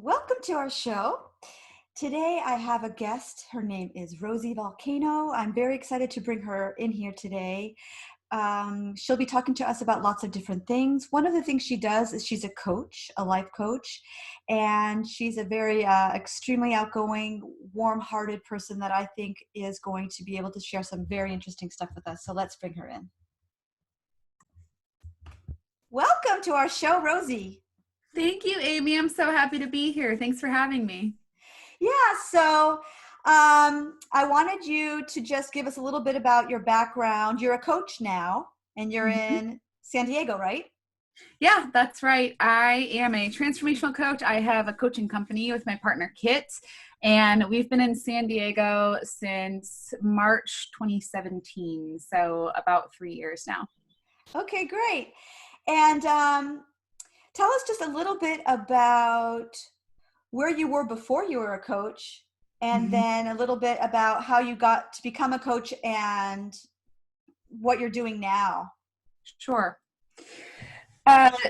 Welcome to our show. Today I have a guest. Her name is Rosie Volcano. I'm very excited to bring her in here today. She'll be talking to us about lots of different things. One of the things she does is she's a coach, a life coach, and she's a very extremely outgoing, warm-hearted person that I think is going to be able to share some very interesting stuff with us. So let's bring her in. Welcome to our show, Rosie. Thank you, Amy. I'm so happy to be here. Thanks for having me. Yeah, so I wanted you to just give us a little bit about your background. You're a coach now, and you're in San Diego, right? Yeah, that's right. I am a transformational coach. I have a coaching company with my partner, Kit, and we've been in San Diego since March 2017, so about 3 years now. Okay, great. And tell us just a little bit about where you were before you were a coach, and then a little bit about how you got to become a coach and what you're doing now. Sure.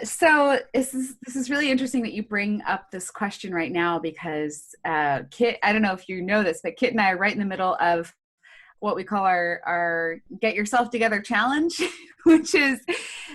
So this is really interesting that you bring up this question right now because Kit, I don't know if you know this, but Kit and I are right in the middle of what we call our Get Yourself Together challenge, which is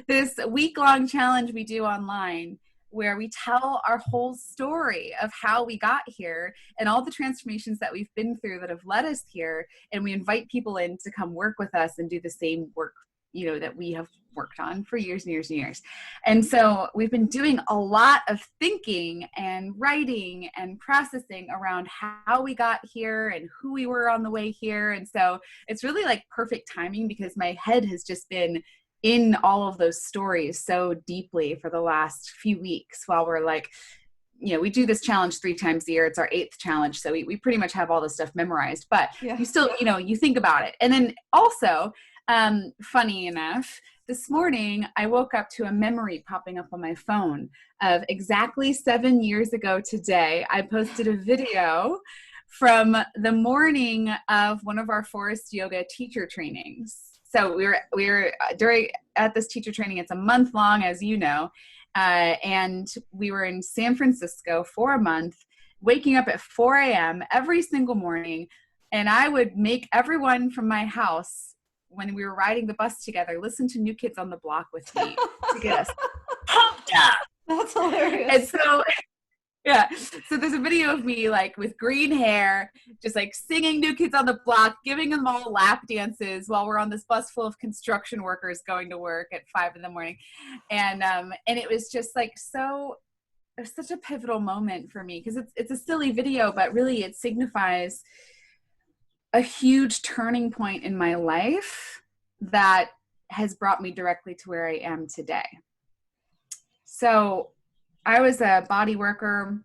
this week-long challenge we do online where we tell our whole story of how we got here and all the transformations that we've been through that have led us here. And we invite people in to come work with us and do the same work, that we have worked on for years and years and years. And so we've been doing a lot of thinking and writing and processing around how we got here and who we were on the way here. And so it's really like perfect timing because my head has just been in all of those stories so deeply for the last few weeks while we're like, we do this challenge 3 times a year. It's our 8th challenge. So we pretty much have all this stuff memorized, but you still, you think about it. And then also, funny enough, this morning I woke up to a memory popping up on my phone of exactly 7 years ago today. I posted a video from the morning of one of our forest yoga teacher trainings. So we were at this teacher training. It's a month long, as you know, and we were in San Francisco for a month, waking up at 4 a.m. every single morning, and I would make everyone from my house, when we were riding the bus together, listen to New Kids on the Block with me to get us pumped up. That's hilarious. And so, yeah. So there's a video of me like with green hair, just like singing New Kids on the Block, giving them all lap dances while we're on this bus full of construction workers going to work at 5 in the morning. And it was just like it was such a pivotal moment for me because it's a silly video, but really it signifies a huge turning point in my life that has brought me directly to where I am today. So I was a body worker,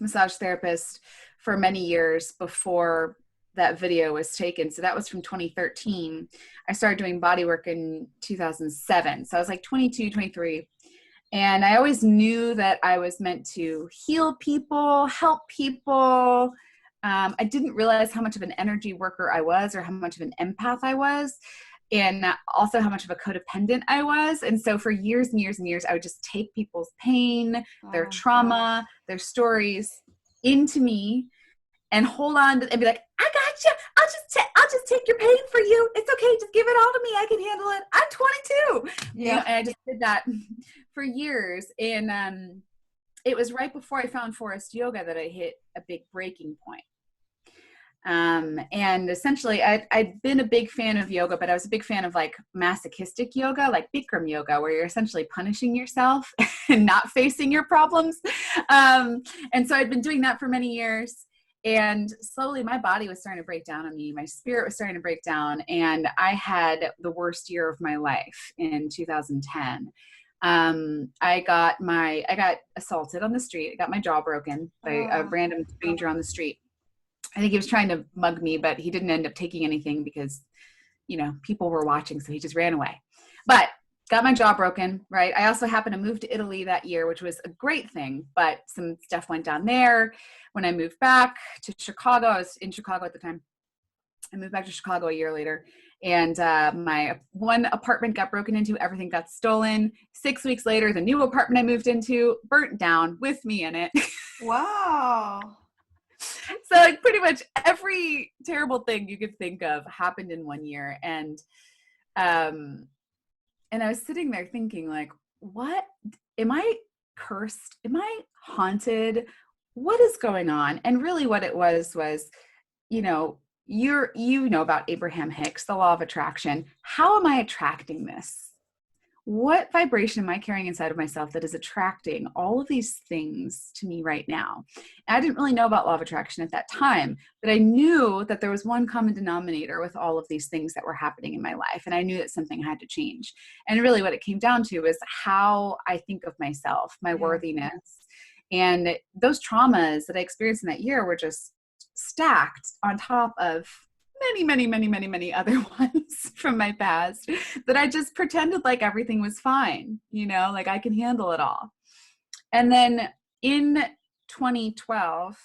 massage therapist for many years before that video was taken. So that was from 2013. I started doing body work in 2007. So I was like 22, 23. And I always knew that I was meant to heal people, help people. I didn't realize how much of an energy worker I was or how much of an empath I was, and also how much of a codependent I was. And so for years and years and years, I would just take people's pain, their trauma, their stories into me and hold on and be like, I got you. I'll just take your pain for you. It's okay. Just give it all to me. I can handle it. I'm 22. Yeah. And I just did that for years. And it was right before I found forest yoga that I hit a big breaking point. And essentially I'd been a big fan of yoga, but I was a big fan of like masochistic yoga, like Bikram yoga, where you're essentially punishing yourself and not facing your problems. And so I'd been doing that for many years, and slowly my body was starting to break down on me. My spirit was starting to break down, and I had the worst year of my life in 2010. I got assaulted on the street. I got my jaw broken by a random stranger on the street. I think he was trying to mug me, but he didn't end up taking anything because, people were watching, so he just ran away. But got my jaw broken, right? I also happened to move to Italy that year, which was a great thing, but some stuff went down there. When I moved back to Chicago, I was in Chicago at the time. I moved back to Chicago a year later, And my one apartment got broken into, everything got stolen. 6 weeks later, the new apartment I moved into burnt down with me in it. Wow. So like pretty much every terrible thing you could think of happened in 1 year. And I was sitting there thinking, like, what am I cursed? Am I haunted? What is going on? And really what it was, you know, you know about Abraham Hicks, the law of attraction. How am I attracting this? What vibration am I carrying inside of myself that is attracting all of these things to me right now? And I didn't really know about law of attraction at that time, but I knew that there was one common denominator with all of these things that were happening in my life. And I knew that something had to change. And really what it came down to is how I think of myself, my worthiness. And those traumas that I experienced in that year were just stacked on top of many other ones from my past that I just pretended like everything was fine, you know, like I can handle it all. And then in 2012,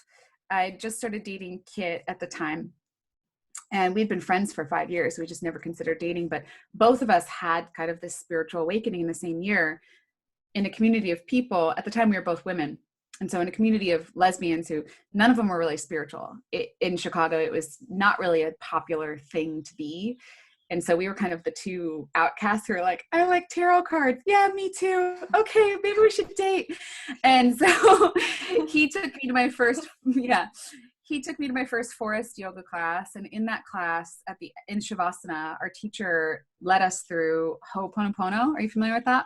I just started dating Kit at the time. And we'd been friends for 5 years. We just never considered dating, but both of us had kind of this spiritual awakening in the same year in a community of people. At the time, we were both women. And so in a community of lesbians who none of them were really spiritual. In Chicago, it was not really a popular thing to be. And so we were kind of the two outcasts who were like, I like tarot cards. Yeah, me too. Okay, maybe we should date. And so he took me to my first, he took me to my first forest yoga class. And in that class in Shavasana, our teacher led us through Ho'oponopono. Are you familiar with that?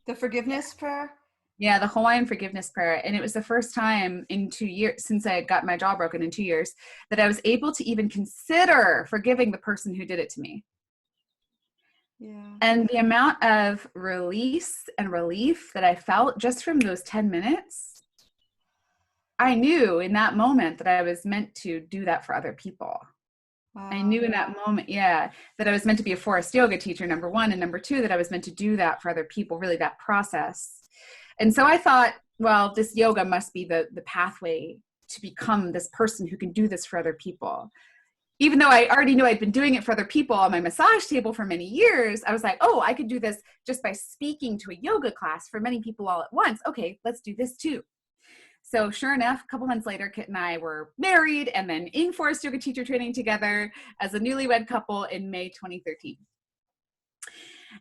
The forgiveness prayer? Yeah, the Hawaiian forgiveness prayer. And it was the first time in 2 years, since I got my jaw broken in 2 years, that I was able to even consider forgiving the person who did it to me. Yeah. And the amount of release and relief that I felt just from those 10 minutes, I knew in that moment that I was meant to do that for other people. Wow. I knew in that moment, that I was meant to be a forest yoga teacher, number one, and number two, that I was meant to do that for other people, really that process. And so I thought, well, this yoga must be the pathway to become this person who can do this for other people. Even though I already knew I'd been doing it for other people on my massage table for many years, I was like, oh, I could do this just by speaking to a yoga class for many people all at once. Okay, let's do this too. So sure enough, a couple months later, Kit and I were married and then in forest yoga teacher training together as a newlywed couple in May 2013.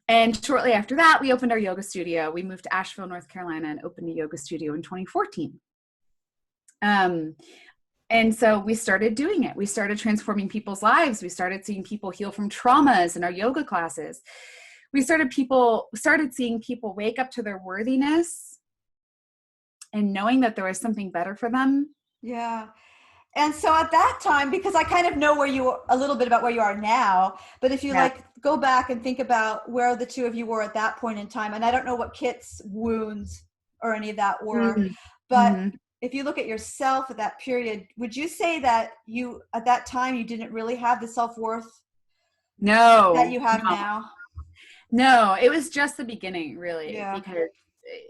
And shortly after that, we opened our yoga studio. We moved to Asheville, North Carolina, and opened a yoga studio in 2014. And so we started doing it. We started transforming people's lives. We started seeing people heal from traumas in our yoga classes. We started seeing people wake up to their worthiness and knowing that there was something better for them. Yeah. And so at that time, because I kind of know a little bit about where you are now, but if you like go back and think about where the two of you were at that point in time, and I don't know what Kit's wounds or any of that were, but if you look at yourself at that period, would you say that you, at that time, you didn't really have the self-worth that you have now? No, it was just the beginning, really, because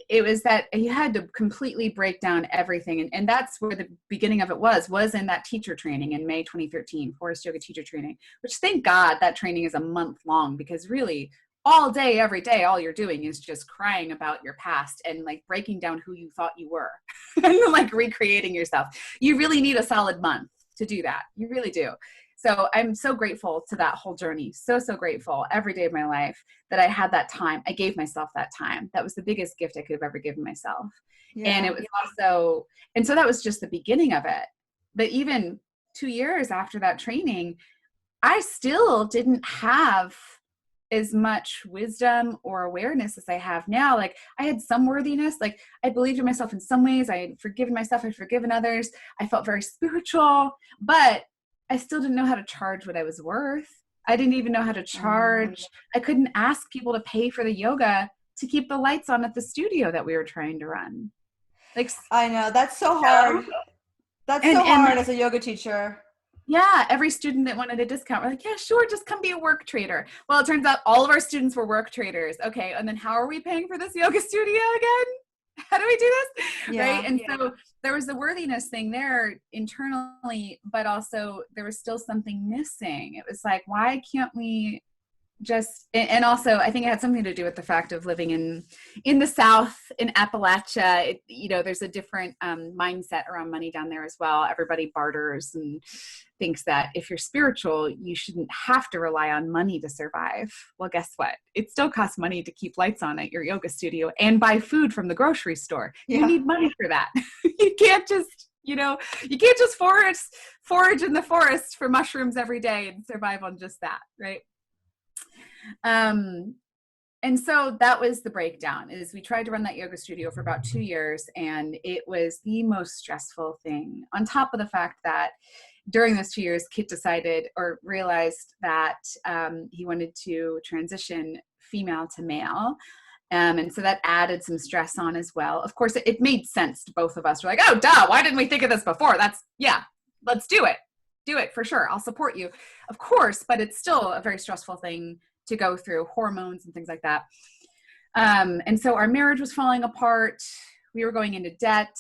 it was that you had to completely break down everything. And that's where the beginning of it was in that teacher training in May 2013, Forest Yoga teacher training, which thank God that training is a month long, because really all day, every day, all you're doing is just crying about your past and like breaking down who you thought you were and like recreating yourself. You really need a solid month to do that. You really do. So I'm so grateful to that whole journey. So grateful every day of my life that I had that time. I gave myself that time. That was the biggest gift I could have ever given myself. And it was also, and so that was just the beginning of it. But even 2 years after that training, I still didn't have as much wisdom or awareness as I have now. Like I had some worthiness, like I believed in myself in some ways. I had forgiven myself. I'd forgiven others. I felt very spiritual, but I still didn't know how to charge what I was worth. I didn't even know how to charge. I couldn't ask people to pay for the yoga to keep the lights on at the studio that we were trying to run. Like, I know, that's so hard. That's so hard as a yoga teacher. Yeah, every student that wanted a discount, we're like, yeah, sure, just come be a work trader. Well, it turns out all of our students were work traders. Okay, and then how are we paying for this yoga studio again? How do we do this? Right. Yeah. And so there was the worthiness thing there internally, but also there was still something missing. It was like, why can't we just, and also I think it had something to do with the fact of living in the South, in Appalachia. There's a different mindset around money down there as well. Everybody barters and thinks that if you're spiritual, you shouldn't have to rely on money to survive. Well, guess what? It still costs money to keep lights on at your yoga studio and buy food from the grocery store. You Yeah. need money for that. You can't just forage in the forest for mushrooms every day and survive on just that, right? And so that was the breakdown. Is we tried to run that yoga studio for about 2 years, and it was the most stressful thing, on top of the fact that during those 2 years, Kit decided or realized that he wanted to transition female to male. And so that added some stress on as well. Of course, it made sense to both of us. We're like, oh, duh, why didn't we think of this before? Let's do it. Do it for sure. I'll support you. Of course, but it's still a very stressful thing to go through, hormones and things like that. And so our marriage was falling apart. We were going into debt.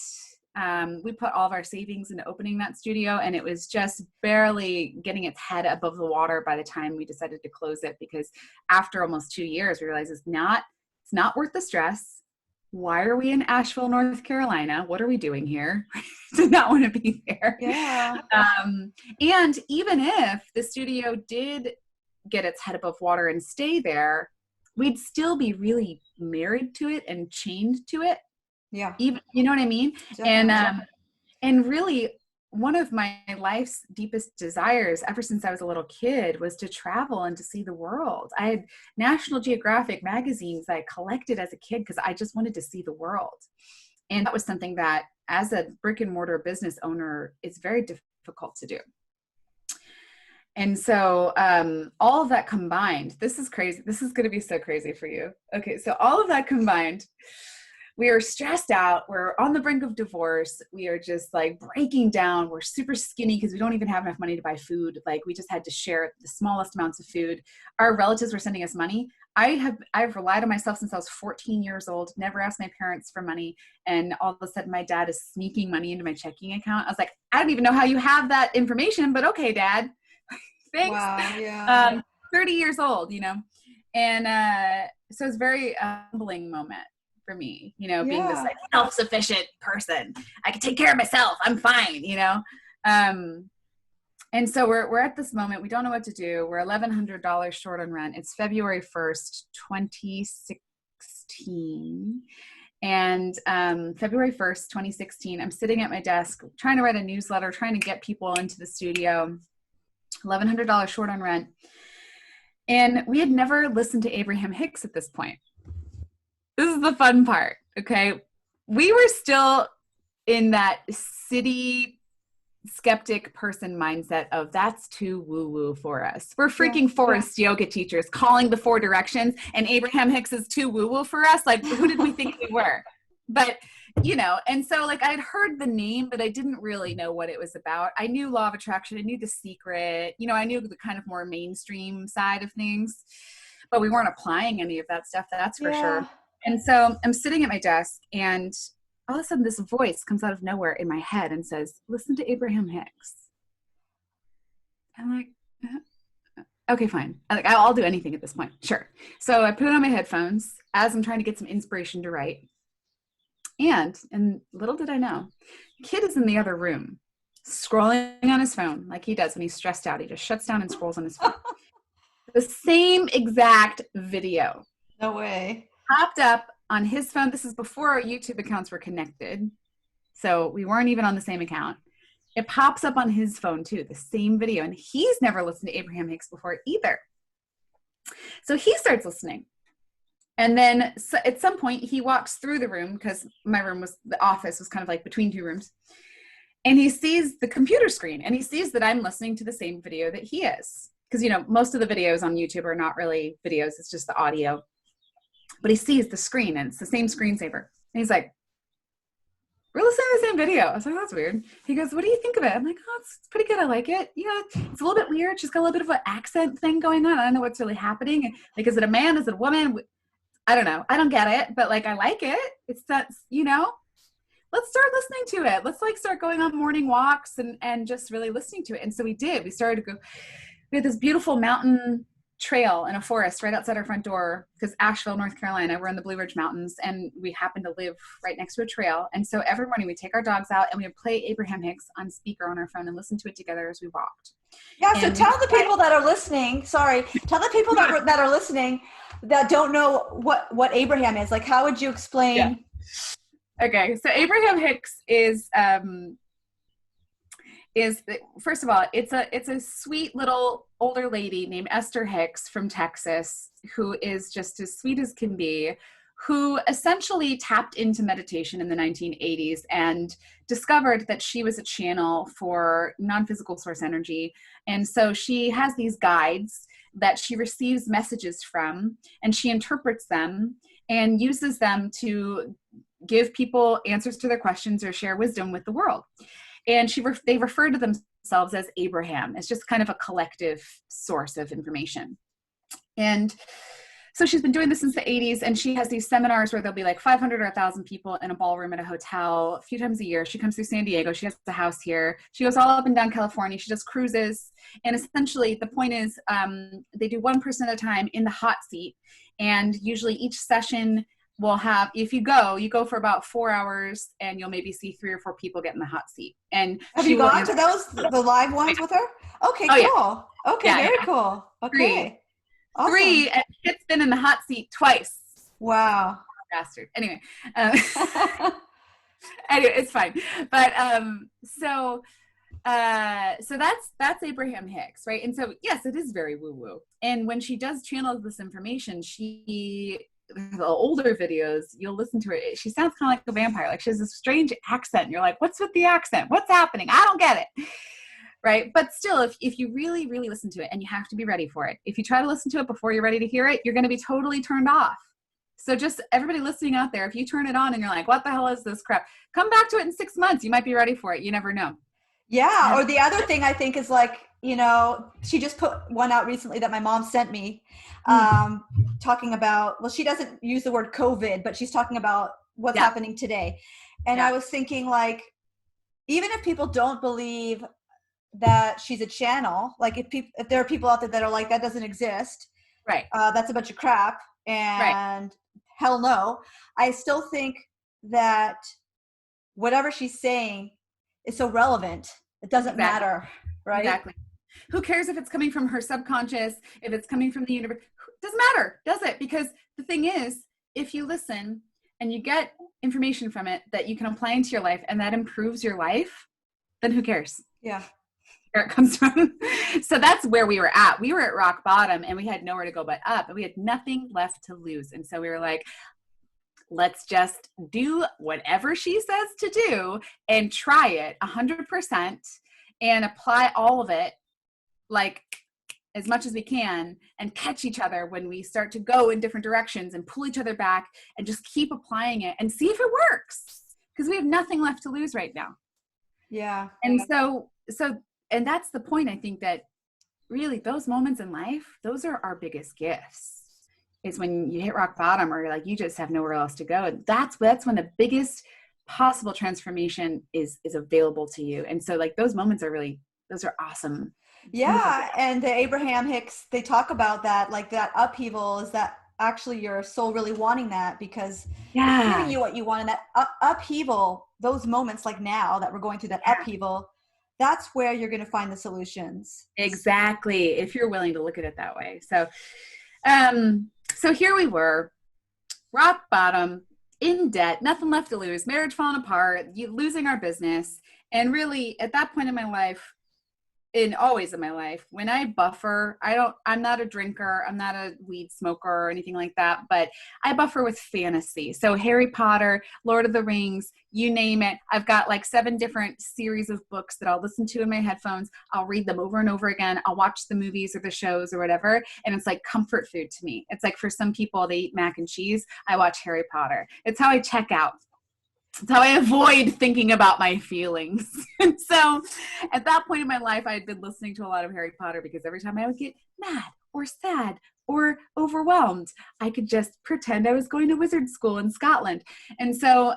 We put all of our savings into opening that studio, and it was just barely getting its head above the water by the time we decided to close it, because after almost 2 years, we realized it's not worth the stress. Why are we in Asheville, North Carolina? What are we doing here? Did not want to be there. Yeah. And even if the studio did get its head above water and stay there, we'd still be really married to it and chained to it. Yeah. Even, you know what I mean? Definitely. And really, one of my life's deepest desires ever since I was a little kid was to travel and to see the world. I had National Geographic magazines that I collected as a kid because I just wanted to see the world. And that was something that, as a brick and mortar business owner, it's very difficult to do. And so all of that combined, this is crazy. This is going to be so crazy for you. Okay, so all of that combined, we are stressed out. We're on the brink of divorce. We are just like breaking down. We're super skinny because we don't even have enough money to buy food. Like, we just had to share the smallest amounts of food. Our relatives were sending us money. I've relied on myself since I was 14 years old, never asked my parents for money. And all of a sudden my dad is sneaking money into my checking account. I was like, I don't even know how you have that information, but okay, Dad. Thanks. Wow. Yeah. 30 years old, and so it's a very humbling moment for me, being this like self-sufficient person. I can take care of myself. I'm fine, and so we're at this moment. We don't know what to do. We're $1,100 short on rent. It's February 1st, 2016. And February 1st, 2016, I'm sitting at my desk trying to write a newsletter, trying to get people into the studio. $1,100 short on rent. And we had never listened to Abraham Hicks at this point. This is the fun part, okay? We were still in that city skeptic person mindset of, that's too woo-woo for us. We're freaking forest yoga teachers calling the 4 directions, and Abraham Hicks is too woo-woo for us. Like, who did we think we were? But and so like I'd heard the name, but I didn't really know what it was about. I knew Law of Attraction. I knew The Secret. I knew the kind of more mainstream side of things, but we weren't applying any of that stuff. That's for sure. And so I'm sitting at my desk, and all of a sudden this voice comes out of nowhere in my head and says, listen to Abraham Hicks. I'm like, okay, fine. I'll do anything at this point. Sure. So I put on my headphones as I'm trying to get some inspiration to write. And little did I know, Kid is in the other room scrolling on his phone like he does when he's stressed out. He just shuts down and scrolls on his phone. The same exact video. No way. Popped up on his phone. This is before our YouTube accounts were connected. So we weren't even on the same account. It pops up on his phone too, the same video. And he's never listened to Abraham Hicks before either. So he starts listening. And then at some point he walks through the room, because the office was kind of like between 2 rooms. And he sees the computer screen, and he sees that I'm listening to the same video that he is. Because, most of the videos on YouTube are not really videos. It's just the audio. But he sees the screen, and it's the same screensaver. And he's like, we're listening to the same video. I was like, that's weird. He goes, what do you think of it? I'm like, oh, it's pretty good. I like it. Yeah, it's a little bit weird. She's got a little bit of an accent thing going on. I don't know what's really happening. Like, is it a man? Is it a woman? I don't know. I don't get it, but like, I like it. It's that, let's start listening to it. Let's like start going on morning walks and just really listening to it. And so we did. We started to go. We had this beautiful mountain trail in a forest right outside our front door, because Asheville, North Carolina, we're in the Blue Ridge Mountains, and we happen to live right next to a trail. And so every morning we take our dogs out and we would play Abraham Hicks on speaker on our phone and listen to it together as we walked. Yeah. So And we tell the people that are listening, tell the people that are listening that don't know what Abraham is. Like, how would you explain? Yeah. Okay. So Abraham Hicks is first of all, it's a sweet little older lady named Esther Hicks from Texas, who is just as sweet as can be, who essentially tapped into meditation in the 1980s and discovered that she was a channel for non-physical source energy. And so she has these guides that she receives messages from, and she interprets them and uses them to give people answers to their questions or share wisdom with the world. And they refer to themselves as Abraham. It's just kind of a collective source of information. And so she's been doing this since the 80s, and she has these seminars where there'll be like 500 or 1,000 people in a ballroom at a hotel a few times a year. She comes through San Diego. She has a house here. She goes all up and down California. She does cruises. And essentially the point is they do one person at a time in the hot seat. And usually each session will have, if you go for about 4 hours, and you'll maybe see 3 or 4 people get in the hot seat. And have you gone to the live ones with her? Okay, cool. Yeah. Okay, yeah, very cool. Okay. Awesome. 3, and Kit's been in the hot seat twice. Wow. Bastard. Anyway, it's fine. But so that's Abraham Hicks, right? And so yes, it is very woo-woo. And when she does channel this information, the older videos, you'll listen to it, she sounds kind of like a vampire. Like, she has this strange accent, and you're like, what's with the accent? What's happening? I don't get it. Right? But still, if you really, really listen to it, and you have to be ready for it. If you try to listen to it before you're ready to hear it, you're going to be totally turned off. So just everybody listening out there, if you turn it on and you're like, what the hell is this crap? Come back to it in 6 months. You might be ready for it. You never know. Yeah. Or the other thing I think is like, she just put one out recently that my mom sent me, talking about, well, she doesn't use the word COVID, but she's talking about what's happening today. And I was thinking, like, even if people don't believe that she's a channel, like if there are people out there that are like, that doesn't exist, right? That's a bunch of crap, and hell no. I still think that whatever she's saying is so relevant. It doesn't matter, right? Exactly. Who cares if it's coming from her subconscious, if it's coming from the universe? It doesn't matter, does it? Because the thing is, if you listen and you get information from it that you can apply into your life, and that improves your life, then who cares? Yeah. Where it comes from. So that's where we were at. We were at rock bottom, and we had nowhere to go but up, and we had nothing left to lose. And so we were like, let's just do whatever she says to do and try it 100% and apply all of it, like, as much as we can, and catch each other when we start to go in different directions, and pull each other back, and just keep applying it and see if it works, because we have nothing left to lose right now. Yeah. And so and that's the point. I think that really those moments in life, those are our biggest gifts, is when you hit rock bottom, or like you just have nowhere else to go. And that's when the biggest possible transformation is available to you. And so like those moments those are awesome. Yeah. And the Abraham Hicks, they talk about that, like that upheaval is that actually your soul really wanting that, because it's giving you what you want. And that upheaval, those moments like now that we're going through that upheaval, that's where you're going to find the solutions. Exactly. If you're willing to look at it that way. So, so here we were, rock bottom, in debt, nothing left to lose, marriage falling apart, losing our business. And really at that point in my life, and always in my life, when I buffer, I'm not a drinker, I'm not a weed smoker or anything like that, but I buffer with fantasy. So Harry Potter, Lord of the Rings, you name it. I've got like 7 different series of books that I'll listen to in my headphones. I'll read them over and over again. I'll watch the movies or the shows or whatever. And it's like comfort food to me. It's like for some people, they eat mac and cheese. I watch Harry Potter. It's how I check out. It's how I avoid thinking about my feelings. And so at that point in my life, I had been listening to a lot of Harry Potter, because every time I would get mad or sad or overwhelmed, I could just pretend I was going to wizard school in Scotland. And so,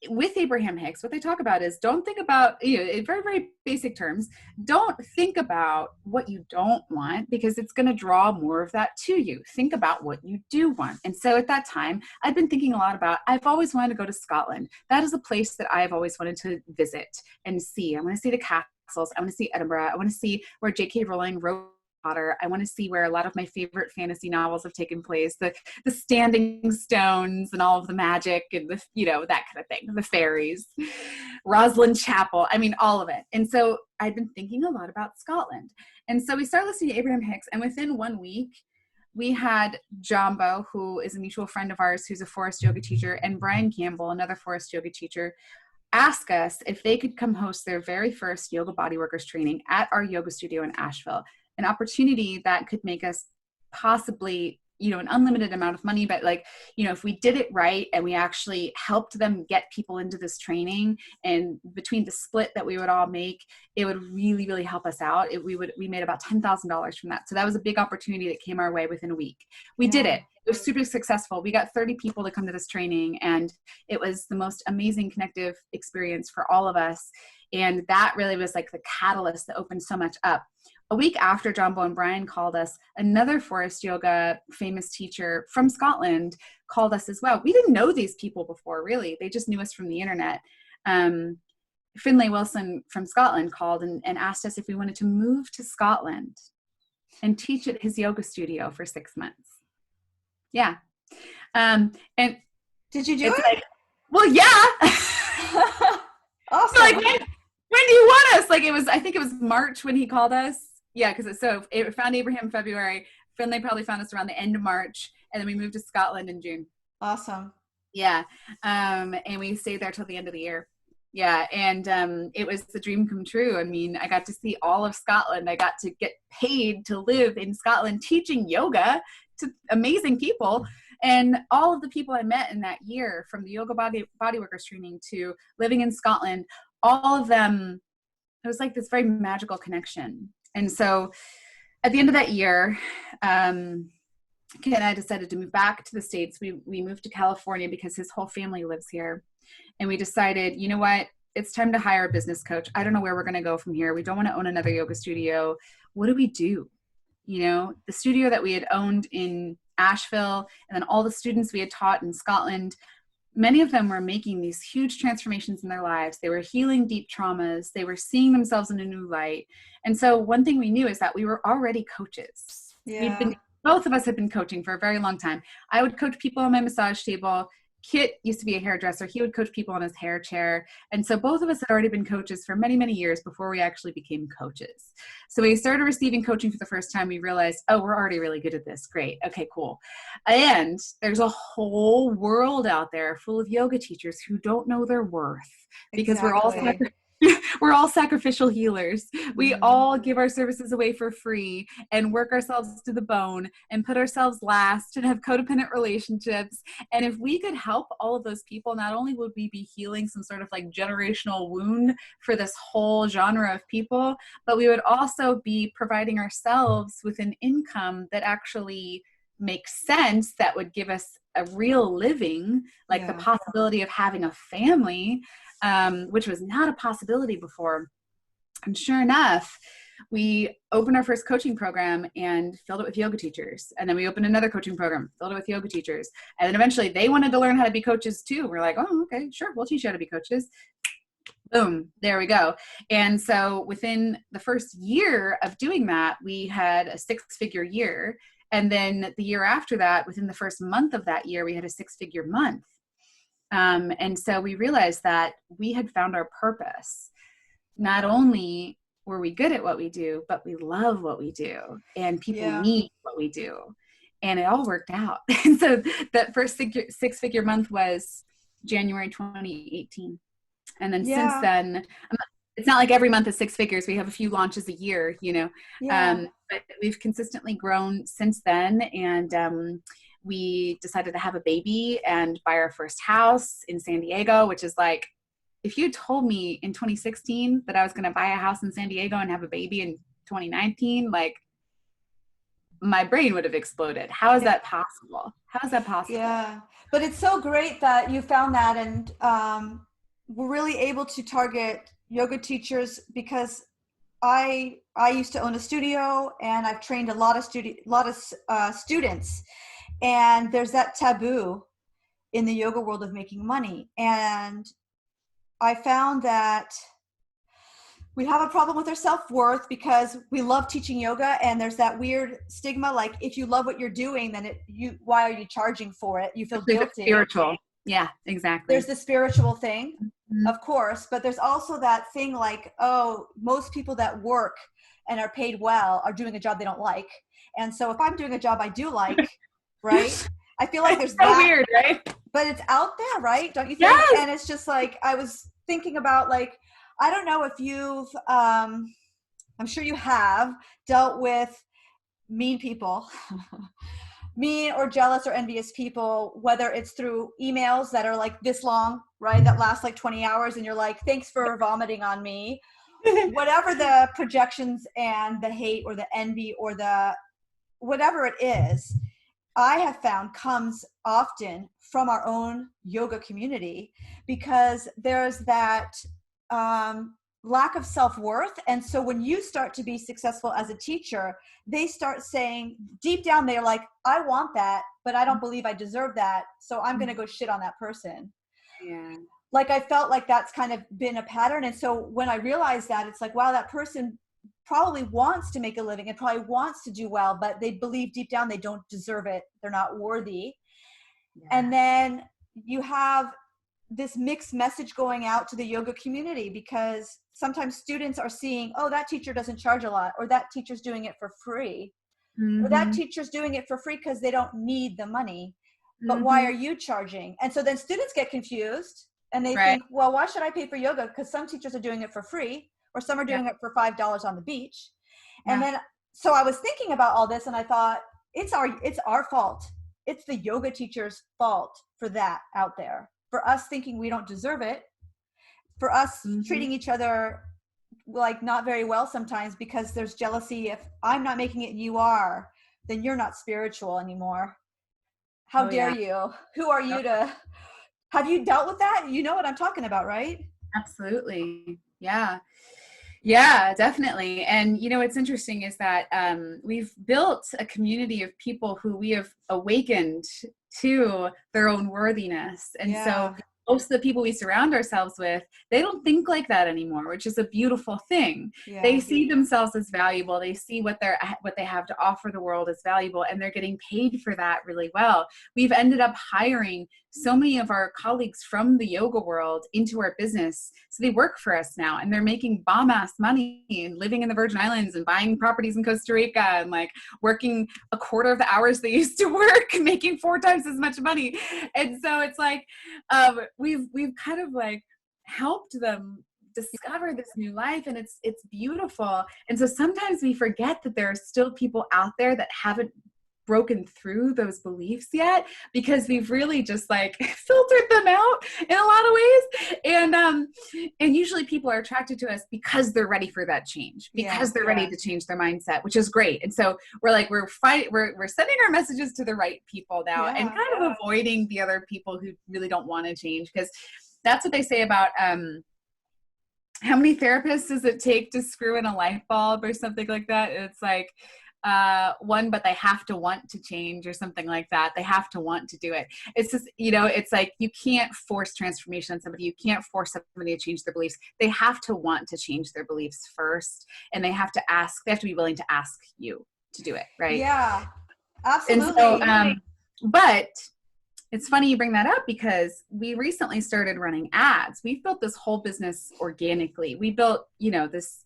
with Abraham Hicks, what they talk about is don't think about, in very, very basic terms, don't think about what you don't want, because it's going to draw more of that to you. Think about what you do want. And so at that time, I've been thinking a lot about, I've always wanted to go to Scotland. That is a place that I've always wanted to visit and see. I want to see the castles. I want to see Edinburgh. I want to see where J.K. Rowling wrote Potter. I want to see where a lot of my favorite fantasy novels have taken place, the standing stones and all of the magic and the, that kind of thing, the fairies, Rosslyn Chapel. I mean, all of it. And so I've been thinking a lot about Scotland. And so we started listening to Abraham Hicks, and within 1 week, we had Jumbo, who is a mutual friend of ours, who's a forest yoga teacher, and Brian Campbell, another forest yoga teacher, ask us if they could come host their very first yoga body workers training at our yoga studio in Asheville. An opportunity that could make us possibly, an unlimited amount of money, but if we did it right and we actually helped them get people into this training, and between the split that we would all make, it would really, really help us out. We made about $10,000 from that. So that was a big opportunity that came our way within a week. We did it. It was super successful. We got 30 people to come to this training, and it was the most amazing connective experience for all of us. And that really was like the catalyst that opened so much up. A week after Jumbo and Brian called us, another forest yoga famous teacher from Scotland called us as well. We didn't know these people before, really. They just knew us from the internet. Finlay Wilson from Scotland called and asked us if we wanted to move to Scotland and teach at his yoga studio for 6 months. Yeah. And did you do it? Like, well, yeah. Awesome. So like, when do you want us? I think it was March when he called us. Yeah, because it found Abraham in February. Finlay probably found us around the end of March, and then we moved to Scotland in June. Awesome. Yeah, and we stayed there till the end of the year. Yeah, and it was the dream come true. I mean, I got to see all of Scotland. I got to get paid to live in Scotland teaching yoga to amazing people. And all of the people I met in that year, from the yoga body workers training to living in Scotland, all of them, it was like this very magical connection. And so at the end of that year, Kit and I decided to move back to the States. We moved to California because his whole family lives here. And we decided, you know what? It's time to hire a business coach. I don't know where we're going to go from here. We don't want to own another yoga studio. What do we do? The studio that we had owned in Asheville, and then all the students we had taught in Scotland, many of them were making these huge transformations in their lives. They were healing deep traumas. They were seeing themselves in a new light. And so one thing we knew is that we were already coaches. Yeah. Both of us had been coaching for a very long time. I would coach people on my massage table. Kit used to be a hairdresser. He would coach people on his hair chair. And so both of us had already been coaches for many, many years before we actually became coaches. So we started receiving coaching for the first time. We realized, oh, we're already really good at this. Great. Okay, cool. And there's a whole world out there full of yoga teachers who don't know their worth, because we're all sacrificial healers. We all give our services away for free and work ourselves to the bone and put ourselves last and have codependent relationships. And if we could help all of those people, not only would we be healing some sort of like generational wound for this whole genre of people, but we would also be providing ourselves with an income that actually makes sense, that would give us a real living, like the possibility of having a family, which was not a possibility before. And sure enough, we opened our first coaching program and filled it with yoga teachers. And then we opened another coaching program, filled it with yoga teachers. And then eventually they wanted to learn how to be coaches too. We're like, oh, okay, sure. We'll teach you how to be coaches. Boom, there we go. And so within the first year of doing that, we had a 6-figure year. And then the year after that, within the first month of that year, we had a 6-figure month. And so we realized that we had found our purpose. Not only were we good at what we do, but we love what we do, and people need what we do. And it all worked out. And so that first 6-figure month was January 2018. And then since then, it's not like every month is 6 figures. We have a few launches a year, but we've consistently grown since then. And we decided to have a baby and buy our first house in San Diego, which is like, if you told me in 2016 that I was going to buy a house in San Diego and have a baby in 2019, like, my brain would have exploded. How is Yeah. that possible? How is that possible? Yeah. But it's so great that you found that, and we're really able to target yoga teachers because I used to own a studio, and I've trained a lot of students, and there's that taboo in the yoga world of making money. And I found that we have a problem with our self-worth because we love teaching yoga, and there's that weird stigma, like if you love what you're doing, then why are you charging for it? You feel It's like the guilty. spiritual. Yeah, There's exactly. the spiritual thing, Mhm. of course, but there's also that thing like, oh, most people that work and are paid well are doing a job they don't like. And so if I'm doing a job I do like, right? I feel like It's there's so that, weird, right? but it's out there, right? Don't you think? Yes. And it's just like, I was thinking about, like, I don't know if you've, I'm sure you have dealt with mean people, mean or jealous or envious people, whether it's through emails that are like this long, right? That last like 20 hours, and you're like, thanks for vomiting on me. Whatever the projections and the hate or the envy or the whatever it is, I have found comes often from our own yoga community, because there's that lack of self-worth. And so when you start to be successful as a teacher, they start saying deep down, they're like, I want that, but I don't believe I deserve that. So I'm going to go shit on that person. Yeah. Like, I felt like that's kind of been a pattern. And so when I realized that, it's like, wow, that person probably wants to make a living and probably wants to do well, but they believe deep down they don't deserve it. They're not worthy. And Yes. then you have this mixed message going out to the yoga community, because sometimes students are seeing, oh, that teacher doesn't charge a lot, or that teacher's doing it for free, or that Mm-hmm. teacher's doing it for free because they don't need the money. But why Mm-hmm. are you charging? And so then students get confused, and they Right. think, well, why should I pay for yoga? Because some teachers are doing it for free, or some are Yeah. doing it for $5 on the beach. And Yeah. then, so I was thinking about all this, and I thought, it's our fault. It's the yoga teacher's fault for that out there, for us thinking we don't deserve it, for us Mm-hmm. treating each other like not very well sometimes because there's jealousy. If I'm not making it and you are, then you're not spiritual anymore. How Oh dare yeah. you? Who are Oh, you to, have you dealt with that? You know what I'm talking about, right? absolutely. Yeah. Yeah, definitely. And what's interesting is that we've built a community of people who we have awakened to their own worthiness. And so Yeah. most of the people we surround ourselves with, they don't think like that anymore, which is a beautiful thing. They Yeah. see themselves as valuable. They see what they have to offer the world as valuable, and they're getting paid for that really well. We've ended up hiring so many of our colleagues from the yoga world into our business. So they work for us now, and they're making bomb ass money and living in the Virgin Islands and buying properties in Costa Rica and like working a quarter of the hours they used to work, making 4 times as much money. And so it's like, we've kind of like helped them discover this new life, and it's beautiful. And so sometimes we forget that there are still people out there that haven't broken through those beliefs yet, because we've really just like filtered them out in a lot of ways. And usually people are attracted to us because they're ready for that change, Yeah. because they're ready to change their mindset, which is great. And so we're sending our messages to the right people now, and Yeah. kind of avoiding the other people who really don't want to change, because that's what they say about how many therapists does it take to screw in a light bulb or something like that? It's like one, but they have to want to change or something like that. They have to want to do it. It's just, it's like you can't force transformation on somebody. You can't force somebody to change their beliefs. They have to want to change their beliefs first, and they have to be willing to ask you to do it, right? Yeah. And so, Absolutely. but it's funny you bring that up, because we recently started running ads. We've built this whole business organically. We built, this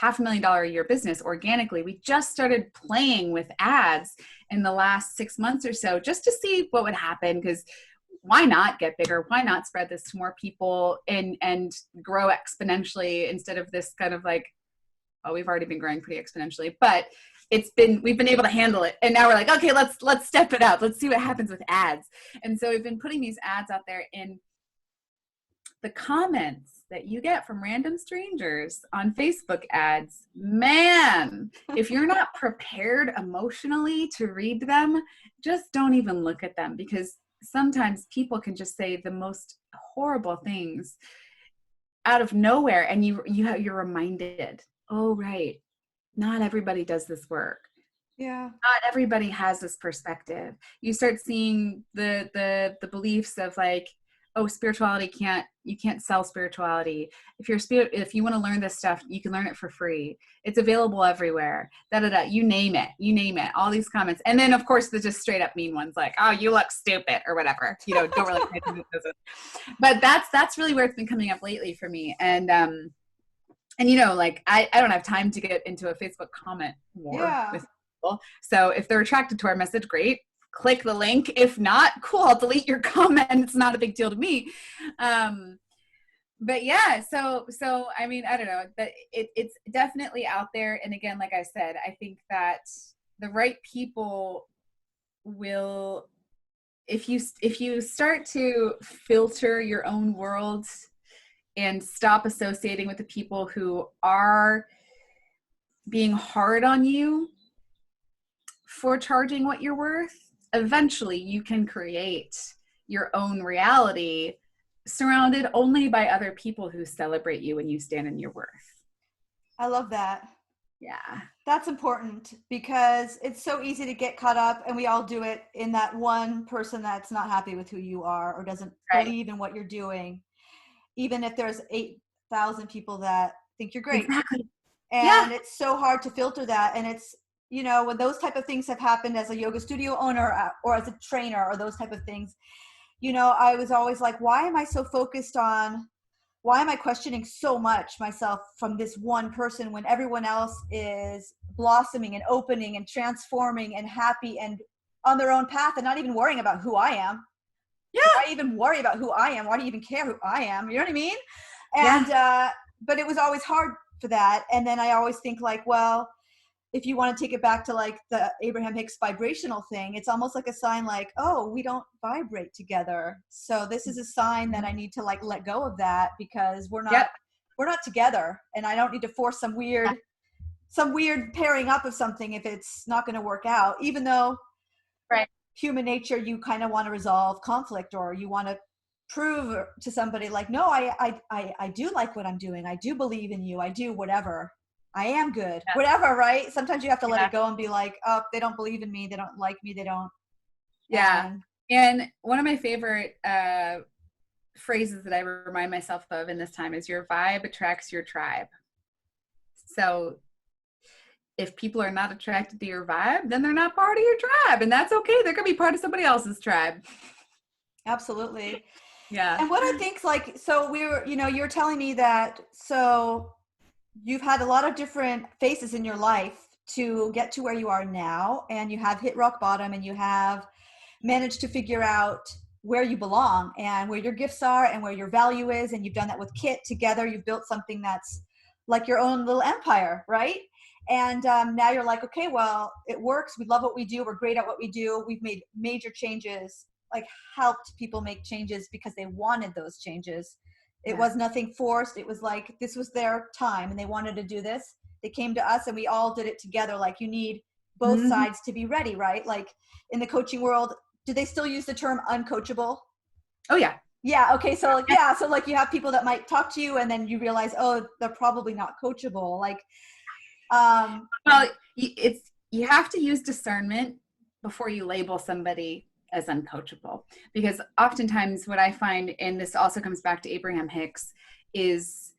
$500,000 a year business organically. We just started playing with ads in the last 6 months or so, just to see what would happen, because why not get bigger? Why not spread this to more people and grow exponentially, instead of this kind of like, oh, we've already been growing pretty exponentially, but we've been able to handle it. And now we're like, okay, let's step it up. Let's see what happens with ads. And so we've been putting these ads out there, and the comments that you get from random strangers on Facebook ads, man, if you're not prepared emotionally to read them, just don't even look at them, because sometimes people can just say the most horrible things out of nowhere, and you're reminded, oh right, not everybody does this work. Yeah. Not everybody has this perspective. You start seeing the beliefs of like, oh, spirituality you can't sell spirituality. If you want to learn this stuff, you can learn it for free. It's available everywhere. You name it. All these comments, and then of course the just straight up mean ones like, oh, you look stupid or whatever. Don't really pay attention to this. But that's really where it's been coming up lately for me. And like I don't have time to get into a Facebook comment war with people. So if they're attracted to our message, great. Click the link. If not, cool, I'll delete your comment. It's not a big deal to me. But yeah, so I mean, I don't know, that it's definitely out there. And again, like I said, I think that the right people will, if you start to filter your own world and stop associating with the people who are being hard on you for charging what you're worth, eventually you can create your own reality surrounded only by other people who celebrate you when you stand in your worth. I love that. Yeah. That's important, because it's so easy to get caught up, and we all do it, in that one person that's not happy with who you are or doesn't believe in what you're doing, even if there's 8,000 people that think you're great. Exactly. And it's so hard to filter that. And it's, when those type of things have happened as a yoga studio owner or as a trainer or those type of things, I was always like, why am I questioning so much myself from this one person when everyone else is blossoming and opening and transforming and happy and on their own path and not even worrying about who I am? Yeah. Why even worry about who I am? Why do you even care who I am? You know what I mean? And, but it was always hard for that. And then I always think like, well, if you want to take it back to like the Abraham Hicks vibrational thing, it's almost like a sign like, oh, we don't vibrate together. So this is a sign that I need to like let go of that, because we're not together, and I don't need to force some weird pairing up of something if it's not going to work out, even though human nature, you kind of want to resolve conflict, or you want to prove to somebody like, no, I do like what I'm doing. I do believe in you. I do whatever. I am good, whatever, right? Sometimes you have to let it go and be like, oh, they don't believe in me. They don't like me. They don't. Yeah. And one of my favorite phrases that I remind myself of in this time is, your vibe attracts your tribe. So if people are not attracted to your vibe, then they're not part of your tribe, and that's okay. They're going to be part of somebody else's tribe. Absolutely. Yeah. And what I think, like, so you're telling me that, so you've had a lot of different phases in your life to get to where you are now, and you have hit rock bottom, and you have managed to figure out where you belong and where your gifts are and where your value is. And you've done that with Kit together. You've built something that's like your own little empire, right? And now you're like, okay, well, it works. We love what we do. We're great at what we do. We've made major changes, like helped people make changes because they wanted those changes. It was nothing forced. It was like, this was their time and they wanted to do this. They came to us and we all did it together. Like, you need both sides to be ready, right? Like in the coaching world, do they still use the term uncoachable? Oh yeah. Yeah. Okay. So like, so like you have people that might talk to you and then you realize, oh, they're probably not coachable. Like, well, you have to use discernment before you label somebody as uncoachable, because oftentimes what I find, and this also comes back to Abraham Hicks, is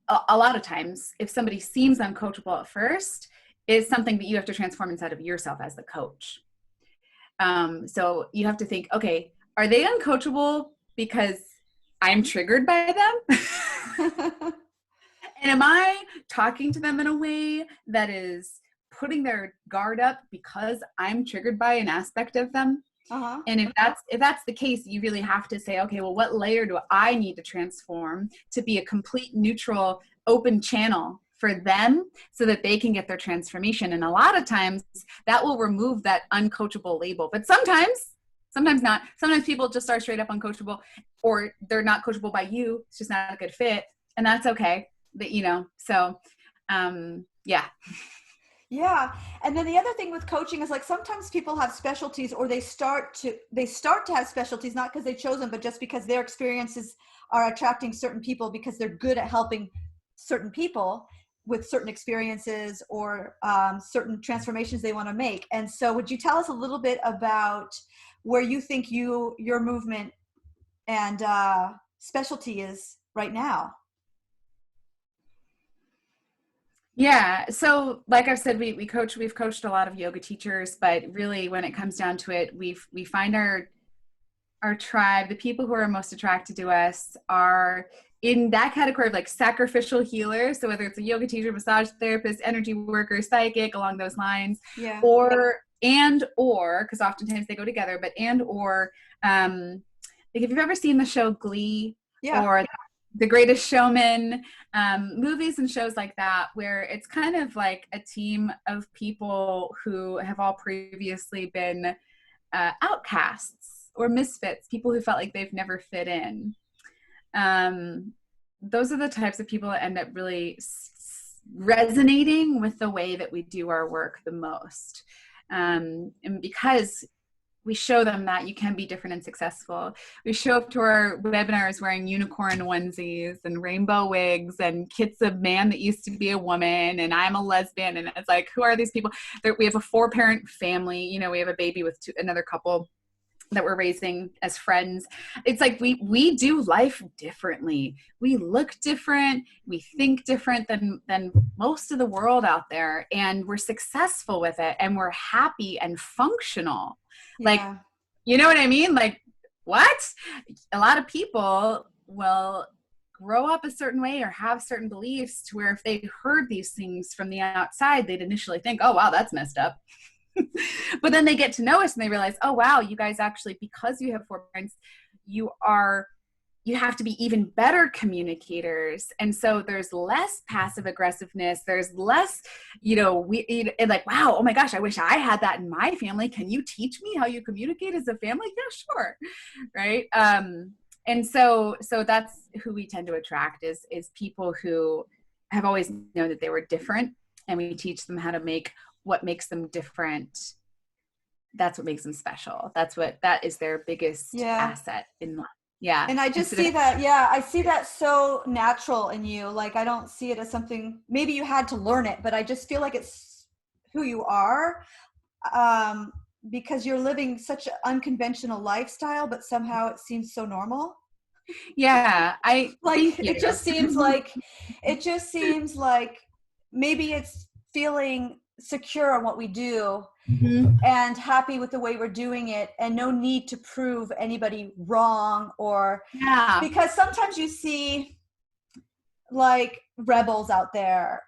a lot of times if somebody seems uncoachable at first, it's something that you have to transform inside of yourself as the coach. So you have to think, okay, are they uncoachable because I'm triggered by them? And am I talking to them in a way that is putting their guard up because I'm triggered by an aspect of them? And if that's the case, you really have to say, okay, well, what layer do I need to transform to be a complete neutral, open channel for them so that they can get their transformation? And a lot of times that will remove that uncoachable label. But sometimes Sometimes not. Sometimes people just are straight up uncoachable, or they're not coachable by you. It's just not a good fit. And that's okay. But, so yeah. Yeah. And then the other thing with coaching is like sometimes people have specialties, or they start to have specialties, not because they chose them, but just because their experiences are attracting certain people because they're good at helping certain people with certain experiences or certain transformations they want to make. And so would you tell us a little bit about where you think your movement and specialty is right now? Yeah. So like I've said, we've coached a lot of yoga teachers, but really when it comes down to it, we find our tribe, the people who are most attracted to us are in that category of like sacrificial healers. So whether it's a yoga teacher, massage therapist, energy worker, psychic, along those lines, Yeah. or because oftentimes they go together, but like if you've ever seen the show Glee, Yeah. or The Greatest Showman, movies and shows like that, where it's kind of like a team of people who have all previously been outcasts or misfits, people who felt like they've never fit in. Those are the types of people that end up really resonating with the way that we do our work the most. And because we show them that you can be different and successful. We show up to our webinars wearing unicorn onesies and rainbow wigs and Kit's a man that used to be a woman and I'm a lesbian. And it's like, who are these people? We have a 4-parent family. We have a baby with another couple that we're raising as friends. It's like we do life differently. We look different. We think different than most of the world out there. And we're successful with it. And we're happy and functional. Yeah. Like, you know what I mean? Like, what? A lot of people will grow up a certain way or have certain beliefs to where if they heard these things from the outside, they'd initially think, oh, wow, that's messed up. But then they get to know us and they realize, oh, wow, you guys actually, because you have 4 parents, you have to be even better communicators. And so there's less passive aggressiveness. There's less, and like, wow, oh my gosh, I wish I had that in my family. Can you teach me how you communicate as a family? Yeah, sure. Right. And so that's who we tend to attract is people who have always known that they were different, and we teach them how to make what makes them different. That's what makes them special. That is their biggest asset in life. Yeah. And I just see that, I see that so natural in you. Like, I don't see it as something, maybe you had to learn it, but I just feel like it's who you are, because you're living such an unconventional lifestyle, but somehow it seems so normal. Yeah. It just seems like maybe it's feeling secure in what we do, mm-hmm. and happy with the way we're doing it, and no need to prove anybody wrong, or because sometimes you see like rebels out there,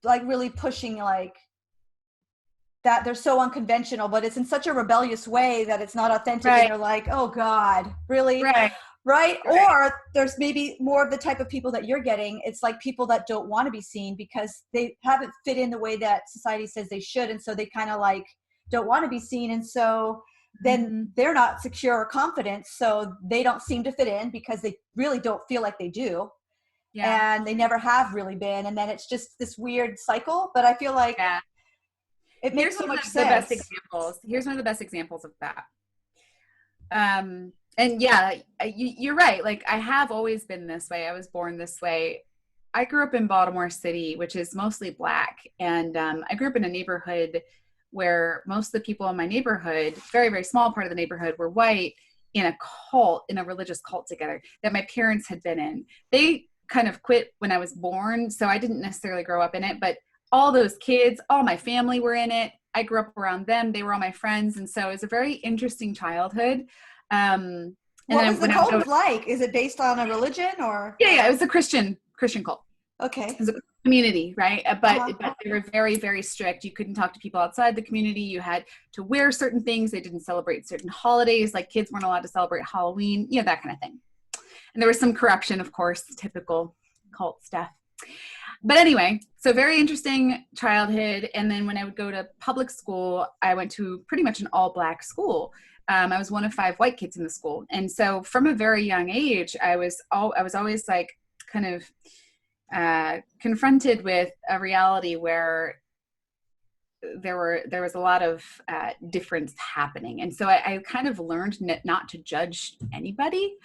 like really pushing like that they're so unconventional, but it's in such a rebellious way that it's not authentic, right. And you're like, oh God, really? Right? Or there's maybe more of the type of people that you're getting. It's like people that don't want to be seen because they haven't fit in the way that society says they should. And so they kind of like don't want to be seen. And so then mm-hmm. they're not secure or confident. So they don't seem to fit in because they really don't feel like they do. Yeah. And they never have really been. And then it's just this weird cycle. But I feel like it makes so much sense. Here's one of the best examples of that. And yeah, you're right. Like, I have always been this way. I was born this way. I grew up in Baltimore City, which is mostly Black. And I grew up in a neighborhood where most of the people in my neighborhood, very, very small part of the neighborhood, were white, in a religious cult together that my parents had been in. They kind of quit when I was born, so I didn't necessarily grow up in it. But all those kids, all my family were in it. I grew up around them. They were all my friends. And so it was a very interesting childhood. And what was the cult like? Is it based on a religion or? Yeah, it was a Christian cult. Okay. It was a community, right? But they were very, very strict. You couldn't talk to people outside the community. You had to wear certain things. They didn't celebrate certain holidays. Like, kids weren't allowed to celebrate Halloween, that kind of thing. And there was some corruption, of course, typical cult stuff. But anyway, so very interesting childhood. And then when I would go to public school, I went to pretty much an all Black school. I was one of 5 white kids in the school. And so from a very young age, I was always like kind of confronted with a reality where there was a lot of difference happening. And so I kind of learned not to judge anybody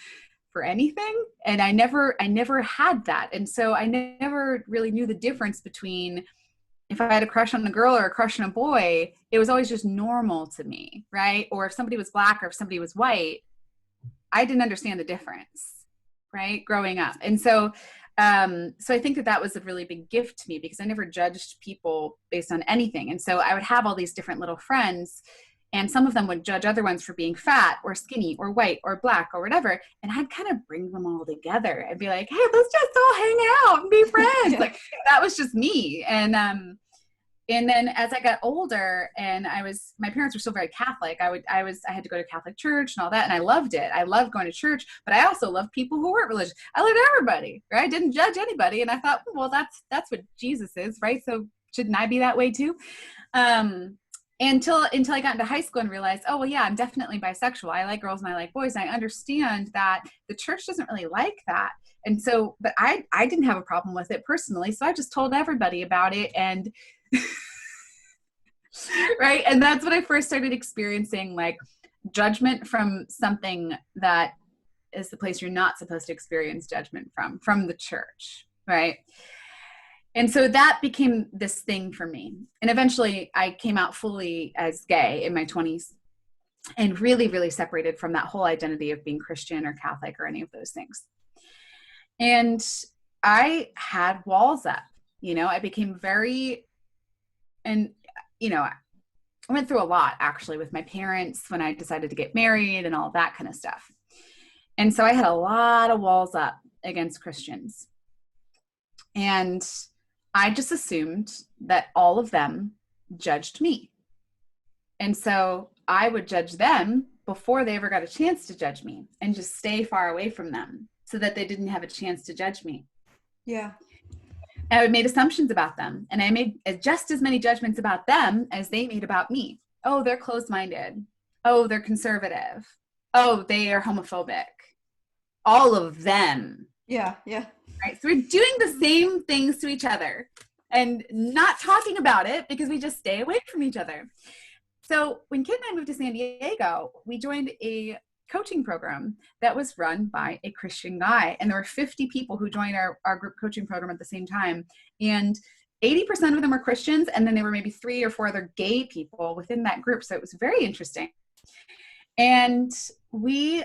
for anything. And I never had that. And so I never really knew the difference between if I had a crush on a girl or a crush on a boy. It was always just normal to me, right? Or if somebody was black or if somebody was white, I didn't understand the difference, right? Growing up. And so so I think that was a really big gift to me because I never judged people based on anything. And so I would have all these different little friends, and some of them would judge other ones for being fat or skinny or white or black or whatever. And I'd kind of bring them all together and be like, hey, let's just all hang out and be friends. Yeah. Like that was just me. And then as I got older and my parents were still very Catholic, I had to go to Catholic church and all that. And I loved it. I loved going to church, but I also loved people who weren't religious. I loved everybody, right? I didn't judge anybody. And I thought, well, that's what Jesus is, right? So shouldn't I be that way too? Until I got into high school and realized, oh, well, yeah, I'm definitely bisexual. I like girls and I like boys. And I understand that the church doesn't really like that. And so, but I didn't have a problem with it personally. So I just told everybody about it. And right. And that's when I first started experiencing like judgment from something that is the place you're not supposed to experience judgment from the church. Right. And so that became this thing for me. And eventually I came out fully as gay in my 20s and really, really separated from that whole identity of being Christian or Catholic or any of those things. And I had walls up, I became I went through a lot actually with my parents when I decided to get married and all that kind of stuff. And so I had a lot of walls up against Christians. And I just assumed that all of them judged me. And so I would judge them before they ever got a chance to judge me and just stay far away from them so that they didn't have a chance to judge me. Yeah. I made assumptions about them, and I made just as many judgments about them as they made about me. Oh, they're closed-minded. Oh, they're conservative. Oh, they are homophobic. All of them. Yeah. Yeah. Right. So we're doing the same things to each other and not talking about it because we just stay away from each other. So when Kit and I moved to San Diego, we joined a coaching program that was run by a Christian guy. And there were 50 people who joined our group coaching program at the same time. And 80% of them were Christians. And then there were maybe 3 or 4 other gay people within that group. So it was very interesting. And we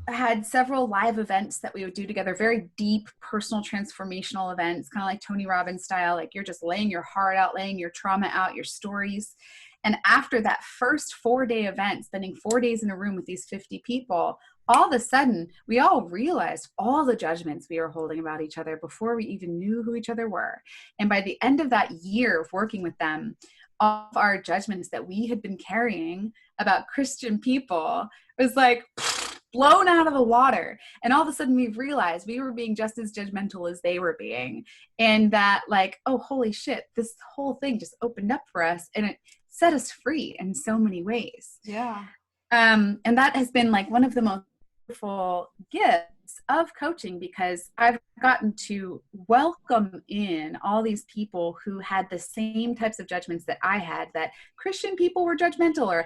had several live events that we would do together, very deep personal transformational events, kind of like Tony Robbins style, like you're just laying your heart out, laying your trauma out, your stories. And after that first 4-day event, spending 4 days in a room with these 50 people, all of a sudden, we all realized all the judgments we were holding about each other before we even knew who each other were. And by the end of that year of working with them, all of our judgments that we had been carrying about Christian people was like blown out of the water. And all of a sudden we realized we were being just as judgmental as they were being. And that like, oh, holy shit, this whole thing just opened up for us and it set us free in so many ways. Yeah. And that has been like one of the most beautiful gifts of coaching, because I've gotten to welcome in all these people who had the same types of judgments that I had, that Christian people were judgmental, or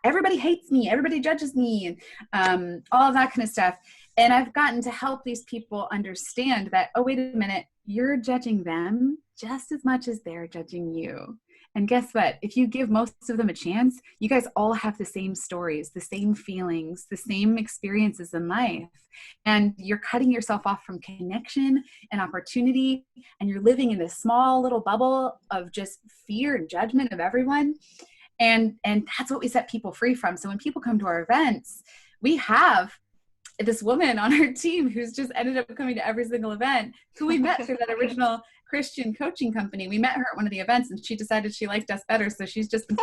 everybody hates me, everybody judges me, and all of that kind of stuff. And I've gotten to help these people understand that, oh, wait a minute, you're judging them just as much as they're judging you. And guess what? If you give most of them a chance, you guys all have the same stories, the same feelings, the same experiences in life. And you're cutting yourself off from connection and opportunity. And you're living in this small little bubble of just fear and judgment of everyone. And that's what we set people free from. So when people come to our events, we have this woman on our team who's just ended up coming to every single event, who we met through that original Christian coaching company. We met her at one of the events and she decided she liked us better. So she's just been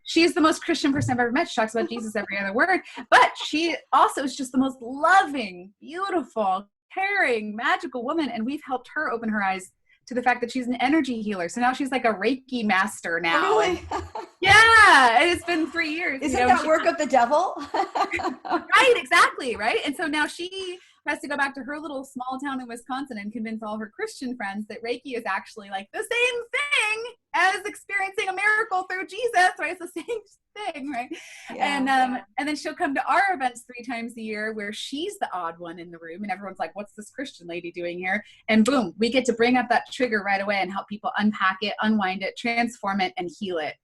she's the most Christian person I've ever met. She talks about Jesus every other word, but she also is just the most loving, beautiful, caring, magical woman. And we've helped her open her eyes to the fact that she's an energy healer. So now she's like a Reiki master Oh, now. really? And yeah, it's been 3 years. Isn't that work of the devil? Right, exactly, right? And so now she has to go back to her little small town in Wisconsin and convince all her Christian friends that Reiki is actually like the same thing as experiencing a miracle through Jesus, right? It's the same thing, right? Yeah. And then she'll come to our events 3 times a year where she's the odd one in the room and everyone's like, what's this Christian lady doing here? And boom, we get to bring up that trigger right away and help people unpack it, unwind it, transform it, and heal it.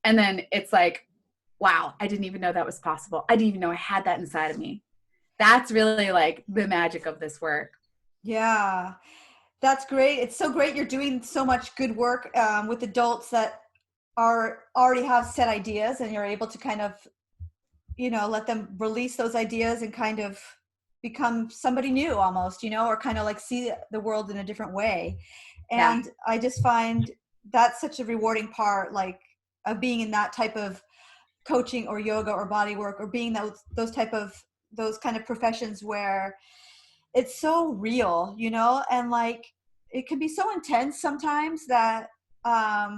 And then it's like, wow, I didn't even know that was possible. I didn't even know I had that inside of me. That's really like the magic of this work. Yeah, that's great. It's so great you're doing so much good work with adults that already have set ideas, and you're able to kind of, let them release those ideas and kind of become somebody new almost, or kind of like see the world in a different way. And yeah. I just find that's such a rewarding part, like, of being in that type of coaching or yoga or body work, or being those kind of professions where it's so real, and like it can be so intense sometimes that I've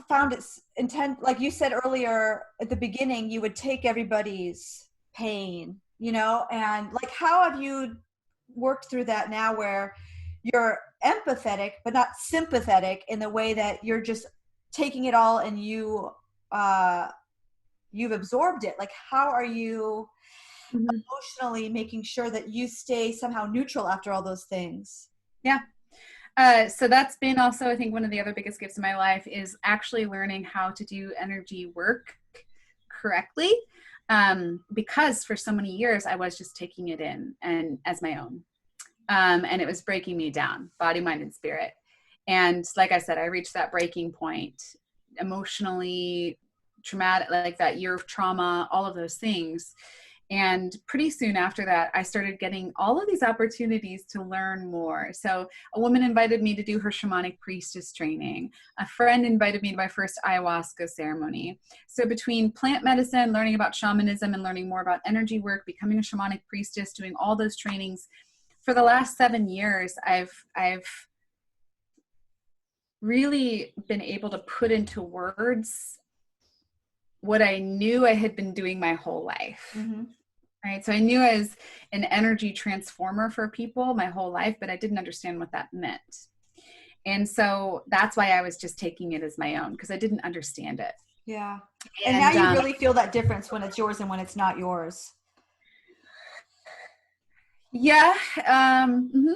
found it's intense. Like you said earlier at the beginning, you would take everybody's pain, and like, how have you worked through that now where you're empathetic but not sympathetic in the way that you're just taking it all and you've absorbed it? Like, how are you emotionally making sure that you stay somehow neutral after all those things? Yeah. So that's been also, I think, one of the other biggest gifts in my life is actually learning how to do energy work correctly. Because for so many years I was just taking it in and as my own. And it was breaking me down, body, mind, and spirit. And like I said, I reached that breaking point emotionally, traumatic, like that year of trauma, all of those things. And pretty soon after that, I started getting all of these opportunities to learn more. So a woman invited me to do her shamanic priestess training. A friend invited me to my first ayahuasca ceremony. So between plant medicine, learning about shamanism, and learning more about energy work, becoming a shamanic priestess, doing all those trainings, for the last 7 years, I've really been able to put into words what I knew I had been doing my whole life. Mm-hmm. Right. So I knew I was an energy transformer for people my whole life, but I didn't understand what that meant. And so that's why I was just taking it as my own, because I didn't understand it. Yeah. And now you really feel that difference when it's yours and when it's not yours. Yeah. Mm-hmm.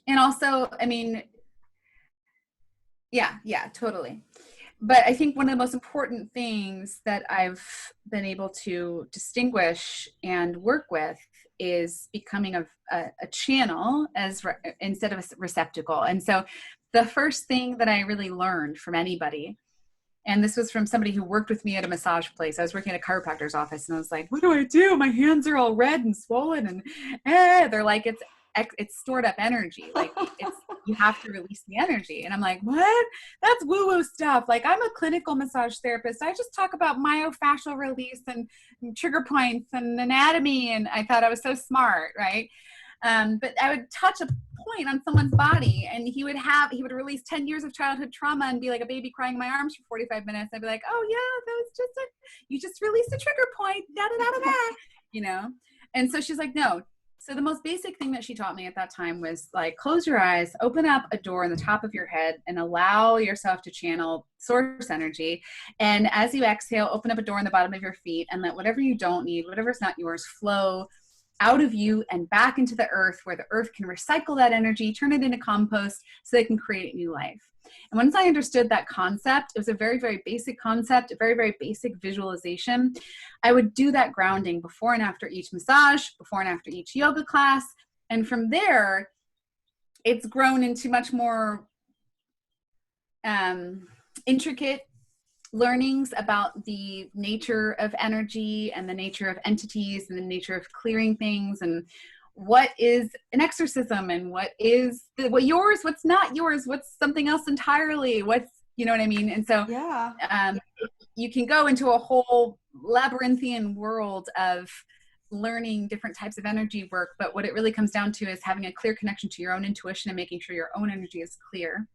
And also, I mean, yeah, totally. But I think one of the most important things that I've been able to distinguish and work with is becoming a channel instead of a receptacle. And so the first thing that I really learned from anybody, and this was from somebody who worked with me at a massage place. I was working at a chiropractor's office, and I was like, what do I do? My hands are all red and swollen. And they're like, it's stored up energy. Like, you have to release the energy. And I'm like, what? That's woo-woo stuff. Like, I'm a clinical massage therapist. I just talk about myofascial release and trigger points and anatomy. And I thought I was so smart, right? But I would touch a point on someone's body, and he would release 10 years of childhood trauma and be like a baby crying in my arms for 45 minutes. I'd be like, oh yeah, that was you just released a trigger point, da-da-da-da-da, And so she's like, no. So the most basic thing that she taught me at that time was like, close your eyes, open up a door in the top of your head, and allow yourself to channel source energy. And as you exhale, open up a door in the bottom of your feet and let whatever you don't need, whatever's not yours, flow out of you and back into the earth, where the earth can recycle that energy, turn it into compost so they can create new life. And once I understood that concept, it was a very, very basic concept, a very, very basic visualization. I would do that grounding before and after each massage, before and after each yoga class. And from there, it's grown into much more intricate learnings about the nature of energy and the nature of entities and the nature of clearing things, and what is an exorcism, and what yours, what's not yours, what's something else entirely, what's, you know what I mean? And so you can go into a whole labyrinthian world of learning different types of energy work, but what it really comes down to is having a clear connection to your own intuition and making sure your own energy is clear,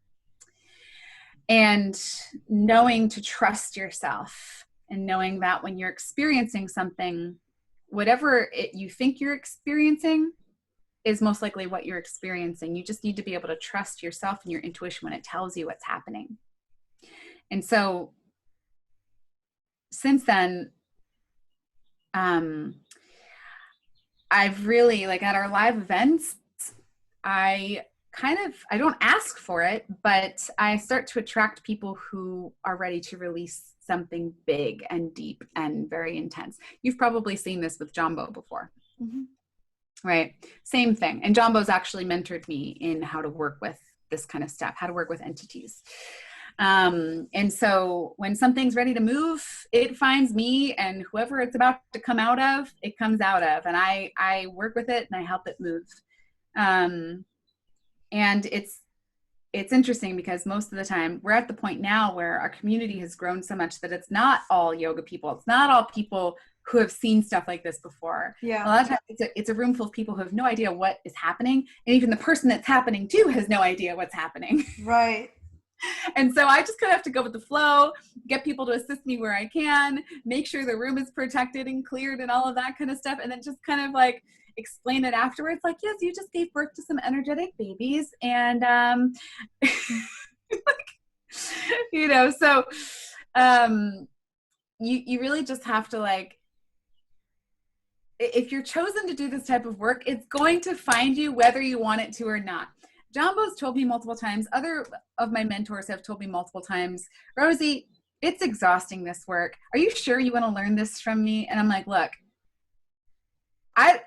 and knowing to trust yourself, and knowing that when you're experiencing something, whatever you think you're experiencing is most likely what you're experiencing. You just need to be able to trust yourself and your intuition when it tells you what's happening. And so since then, I've really, like, at our live events, I don't ask for it, but I start to attract people who are ready to release something big and deep and very intense. You've probably seen this with Jumbo before. Mm-hmm. Right? Same thing. And Jumbo's actually mentored me in how to work with this kind of stuff, how to work with entities. And so when something's ready to move, it finds me, and whoever it's about to come out of, it comes out of, and I work with it and I help it move. And it's interesting because most of the time we're at the point now where our community has grown so much that it's not all yoga people. It's not all people who have seen stuff like this before. Yeah. A lot of times it's a room full of people who have no idea what is happening. And even the person that's happening to has no idea what's happening. Right. And so I just kind of have to go with the flow, get people to assist me where I can, make sure the room is protected and cleared and all of that kind of stuff. And then just kind of like explain it afterwards. Like, yes, you just gave birth to some energetic babies. And, you know, so you really just have to, like, if you're chosen to do this type of work, it's going to find you whether you want it to or not. Jumbo's told me multiple times, other of my mentors have told me multiple times, Rosie, it's exhausting, this work. Are you sure you want to learn this from me? And I'm like, look,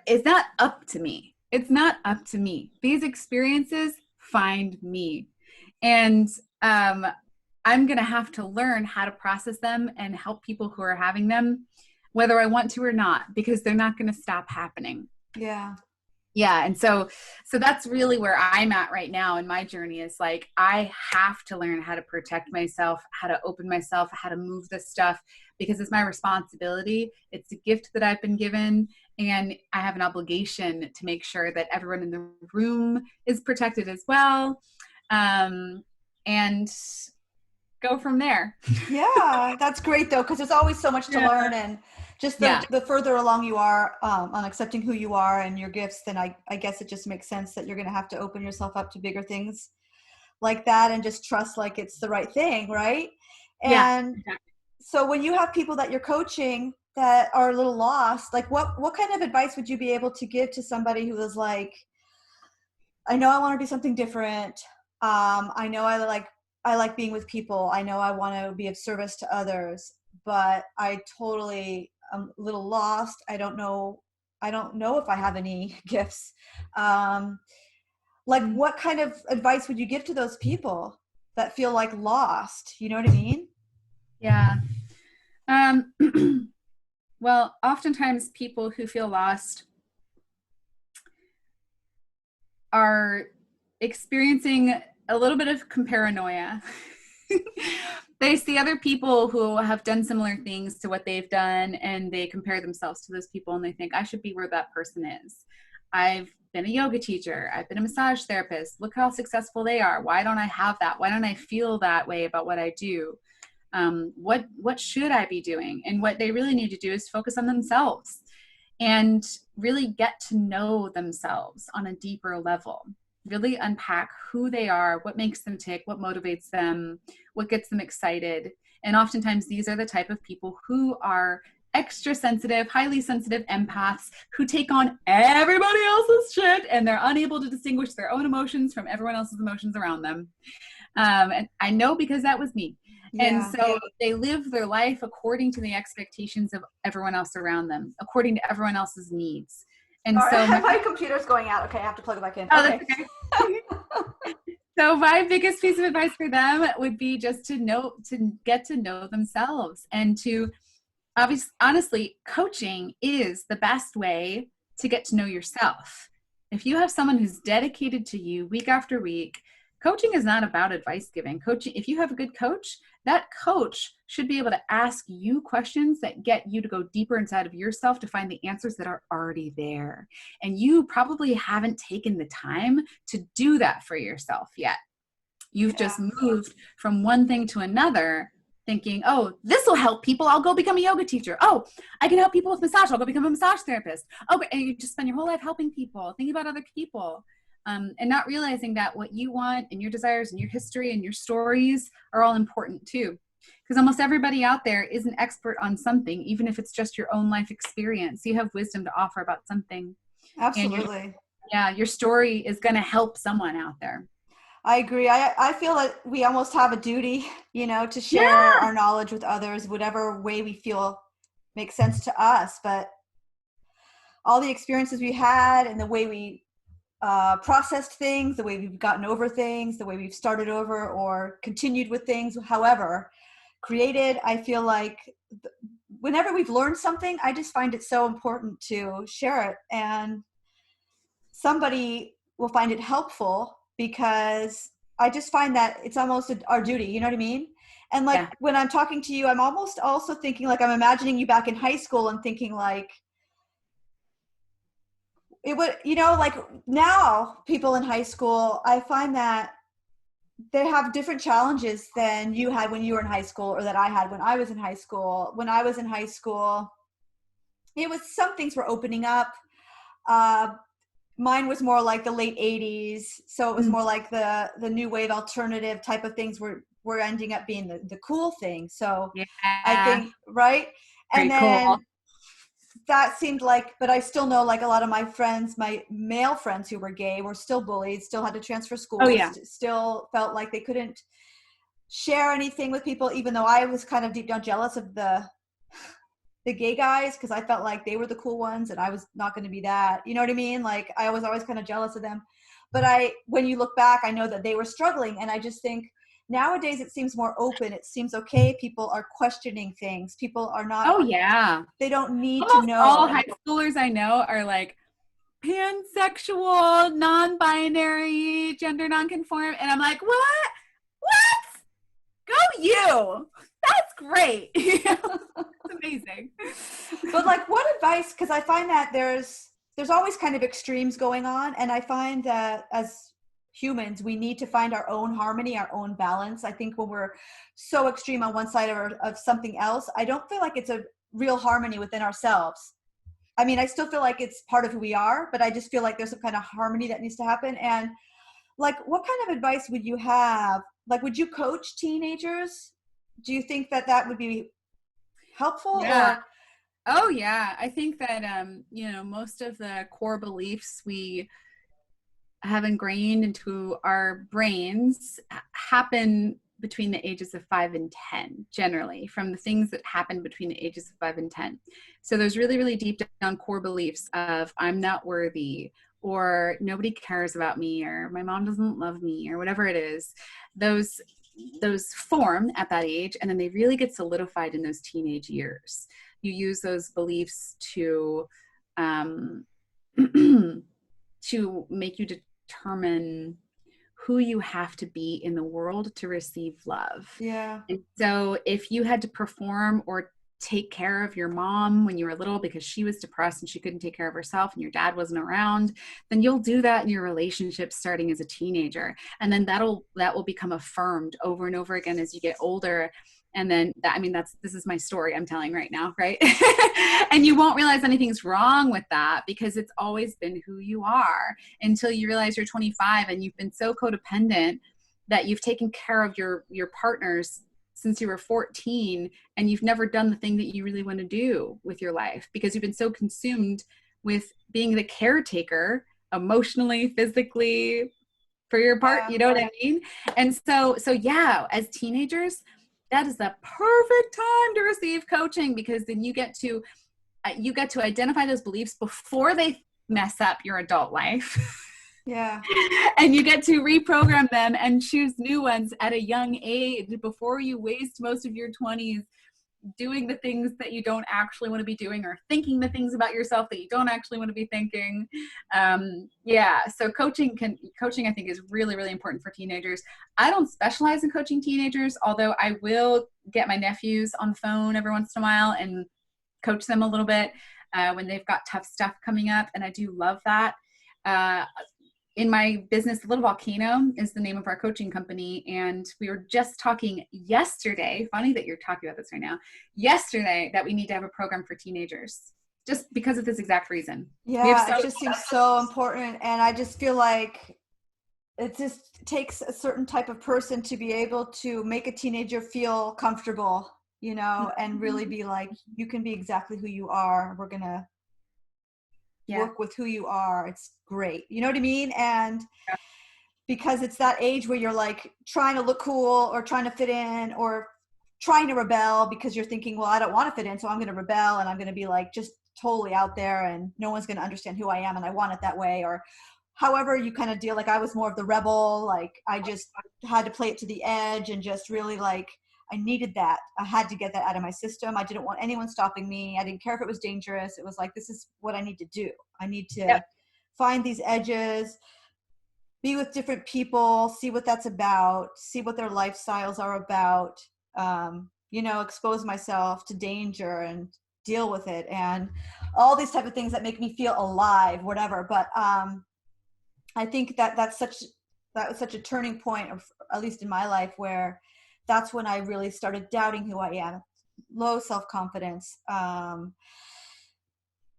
it's not up to me. It's not up to me. These experiences find me. And I'm going to have to learn how to process them and help people who are having them, whether I want to or not, because they're not going to stop happening. Yeah. Yeah. And so that's really where I'm at right now in my journey, is like, I have to learn how to protect myself, how to open myself, how to move this stuff, because it's my responsibility. It's a gift that I've been given, and I have an obligation to make sure that everyone in the room is protected as well. And go from there. Yeah, that's great though, because there's always so much to learn, and just the further along you are on accepting who you are and your gifts, then I guess it just makes sense that you're going to have to open yourself up to bigger things like that, and just trust like it's the right thing, right? And so when you have people that you're coaching that are a little lost, like what kind of advice would you be able to give to somebody who is like, I know I want to do something different. I know I like being with people. I know I want to be of service to others, but I totally am a little lost. I don't know if I have any gifts. Like, what kind of advice would you give to those people that feel like lost? You know what I mean? Yeah. Well, oftentimes people who feel lost are experiencing a little bit of comparanoia. They see other people who have done similar things to what they've done, and they compare themselves to those people, and they think, I should be where that person is. I've been a yoga teacher. I've been a massage therapist. Look how successful they are. Why don't I have that? Why don't I feel that way about what I do? What should I be doing? And what they really need to do is focus on themselves and really get to know themselves on a deeper level. Really unpack who they are, what makes them tick, what motivates them, what gets them excited. And oftentimes these are the type of people who are extra sensitive, highly sensitive empaths who take on everybody else's shit, and they're unable to distinguish their own emotions from everyone else's emotions around them. And I know, because that was me. Yeah. And so they live their life according to the expectations of everyone else around them, according to everyone else's needs. And so my computer's going out. Okay, I have to plug it back in. Oh, okay. That's okay. So my biggest piece of advice for them would be just to get to know themselves, and to honestly, coaching is the best way to get to know yourself. If you have someone who's dedicated to you week after week, coaching is not about advice giving. Coaching, if you have a good coach, that coach should be able to ask you questions that get you to go deeper inside of yourself to find the answers that are already there. And you probably haven't taken the time to do that for yourself yet. You've just moved from one thing to another thinking, oh, this will help people. I'll go become a yoga teacher. Oh, I can help people with massage. I'll go become a massage therapist. Okay. And you just spend your whole life helping people, thinking about other people, and not realizing that what you want and your desires and your history and your stories are all important too. Because almost everybody out there is an expert on something, even if it's just your own life experience. You have wisdom to offer about something. Absolutely. And your story is going to help someone out there. I agree. I feel that we almost have a duty, to share our knowledge with others, whatever way we feel makes sense to us. But all the experiences we had and the way we processed things, the way we've gotten over things, the way we've started over or continued with things, however, created, I feel like whenever we've learned something, I just find it so important to share it. And somebody will find it helpful because I just find that it's almost our duty. You know what I mean? And like when I'm talking to you, I'm almost also thinking like I'm imagining you back in high school and thinking like, it would, like now people in high school, I find that they have different challenges than you had when you were in high school or that I had when I was in high school. When I was in high school, it was, some things were opening up. Mine was more like the late 80s. So it was more like the new wave alternative type of things were ending up being the cool thing. So I think, right. And then cool. That seemed like, but I still know like a lot of my friends, my male friends who were gay were still bullied, still had to transfer schools, still felt like they couldn't share anything with people, even though I was kind of deep down jealous of the gay guys because I felt like they were the cool ones and I was not going to be that. You know what I mean? Like I was always kind of jealous of them. But when you look back, I know that they were struggling. And I just think nowadays it seems more open. It seems okay. People are questioning things. People are not. Oh, yeah. They don't need almost to know. All high schoolers I know are like pansexual, non-binary, gender non-conform. And I'm like, what? Go you. That's great. It's amazing. But like what advice, because I find that there's always kind of extremes going on. And I find that as humans, we need to find our own harmony, our own balance. I think when we're so extreme on one side of something else, I don't feel like it's a real harmony within ourselves. I mean, I still feel like it's part of who we are, but I just feel like there's some kind of harmony that needs to happen. And like, what kind of advice would you have? Like, would you coach teenagers? Do you think that would be helpful? Yeah. Oh yeah. I think that, most of the core beliefs we have ingrained into our brains happen between the ages of 5 and 10, generally, from the things that happen between the ages of 5 and 10. So there's really, really deep down core beliefs of I'm not worthy, or nobody cares about me, or my mom doesn't love me, or whatever it is. Those form at that age, and then they really get solidified in those teenage years. You use those beliefs to to make you determine who you have to be in the world to receive love. Yeah. And so if you had to perform or take care of your mom when you were little because she was depressed and she couldn't take care of herself and your dad wasn't around, then you'll do that in your relationship starting as a teenager. And then that will become affirmed over and over again as you get older. And then this is my story I'm telling right now, right? And you won't realize anything's wrong with that because it's always been who you are until you realize you're 25 and you've been so codependent that you've taken care of your partners since you were 14 and you've never done the thing that you really want to do with your life because you've been so consumed with being the caretaker emotionally, physically for your part, you know what I mean? And so yeah, as teenagers, that is the perfect time to receive coaching because then you get to identify those beliefs before they mess up your adult life. Yeah. And you get to reprogram them and choose new ones at a young age before you waste most of your 20s, doing the things that you don't actually want to be doing, or thinking the things about yourself that you don't actually want to be thinking. So coaching I think is really, really important for teenagers. I don't specialize in coaching teenagers, although I will get my nephews on the phone every once in a while and coach them a little bit when they've got tough stuff coming up. And I do love that. In my business, Little Volcano is the name of our coaching company. And we were just talking yesterday, funny that you're talking about this right now, yesterday, that we need to have a program for teenagers, just because of this exact reason. Yeah, it just seems so important. And I just feel like it just takes a certain type of person to be able to make a teenager feel comfortable, you know, and really be like, you can be exactly who you are. We're going to work with who you are. It's great. You know what I mean? And because it's that age where you're like trying to look cool or trying to fit in or trying to rebel because you're thinking, well, I don't want to fit in, so I'm going to rebel and I'm going to be like just totally out there and no one's going to understand who I am and I want it that way. Or however you kind of deal. Like I was more of the rebel. Like I just had to play it to the edge and just really like, I needed that. I had to get that out of my system. I didn't want anyone stopping me. I didn't care if it was dangerous. It was like, this is what I need to do. I need to find these edges, be with different people, see what that's about, see what their lifestyles are about, you know, expose myself to danger and deal with it and all these type of things that make me feel alive, whatever. But I think that that was such a turning point, of, at least in my life, where that's when I really started doubting who I am, low self-confidence,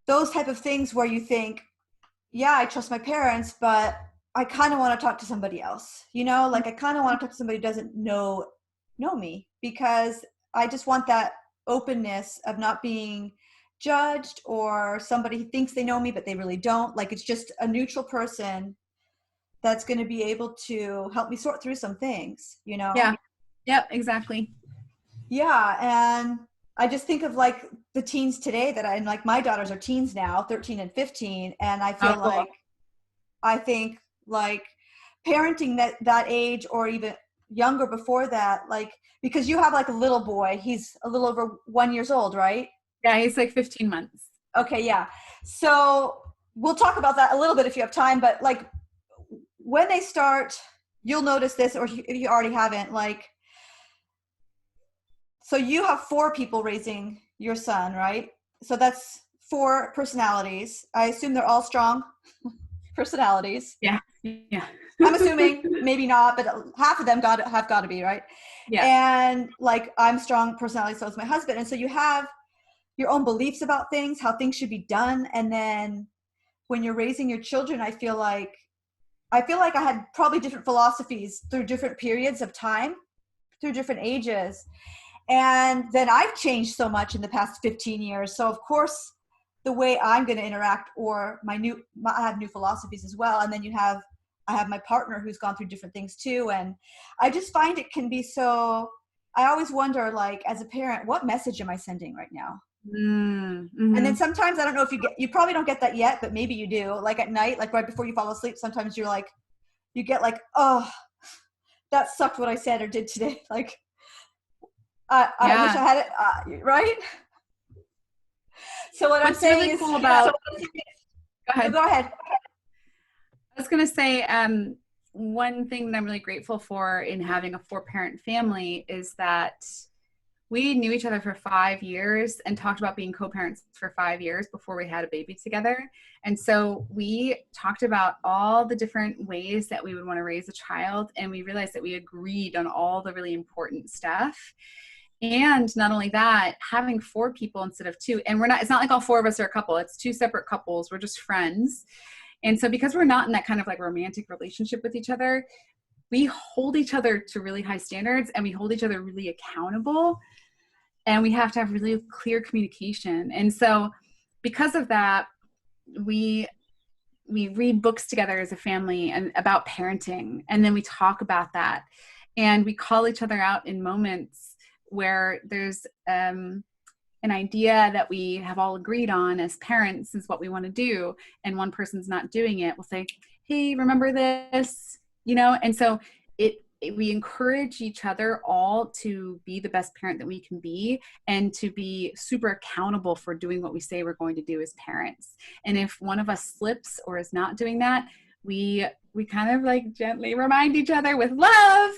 those type of things where you think, yeah, I trust my parents, but I kind of want to talk to somebody else, you know, like I kind of want to talk to somebody who doesn't know me, because I just want that openness of not being judged or somebody who thinks they know me, but they really don't. Like it's just a neutral person that's going to be able to help me sort through some things, you know? Yeah. Yep, exactly. Yeah. And I just think of like the teens today that I'm like, my daughters are teens now, 13 and 15. And I feel like, I think like parenting that age or even younger before that, like, because you have like a little boy, he's a little over 1 year old, right? Yeah, he's like 15 months. Okay. Yeah. So we'll talk about that a little bit if you have time, but like when they start, you'll notice this, or if you already haven't, like, so you have 4 people raising your son, right? So that's 4 personalities. I assume they're all strong personalities. Yeah. Yeah. I'm assuming, maybe not, but half of them have got to be, right? Yeah. And like I'm strong personality, so is my husband. And so you have your own beliefs about things, how things should be done. And then when you're raising your children, I feel like I had probably different philosophies through different periods of time, through different ages. And then I've changed so much in the past 15 years. So of course, the way I'm going to interact, or I have new philosophies as well. And then I have my partner who's gone through different things too. And I just find it can be so, I always wonder, like, as a parent, what message am I sending right now? Mm-hmm. And then sometimes, I don't know if you probably don't get that yet, but maybe you do. Like at night, like right before you fall asleep, sometimes you're like, you get like, oh, that sucked what I said or did today. Like, I wish I had it, right? So what I'm saying really is, cool about, go ahead. I was going to say, one thing that I'm really grateful for in having a 4-parent family is that we knew each other for 5 years and talked about being co-parents for 5 years before we had a baby together. And so we talked about all the different ways that we would want to raise a child. And we realized that we agreed on all the really important stuff. And not only that, having 4 people instead of 2, and it's not like all 4 of us are a couple, it's 2 separate couples. We're just friends. And so because we're not in that kind of like romantic relationship with each other, we hold each other to really high standards and we hold each other really accountable, and we have to have really clear communication. And so because of that, we read books together as a family and about parenting, and then we talk about that, and we call each other out in moments where there's an idea that we have all agreed on as parents is what we want to do, and one person's not doing it. We'll say, hey, remember this, you know? And so it we encourage each other all to be the best parent that we can be, and to be super accountable for doing what we say we're going to do as parents. And if one of us slips or is not doing that, we kind of like gently remind each other with love.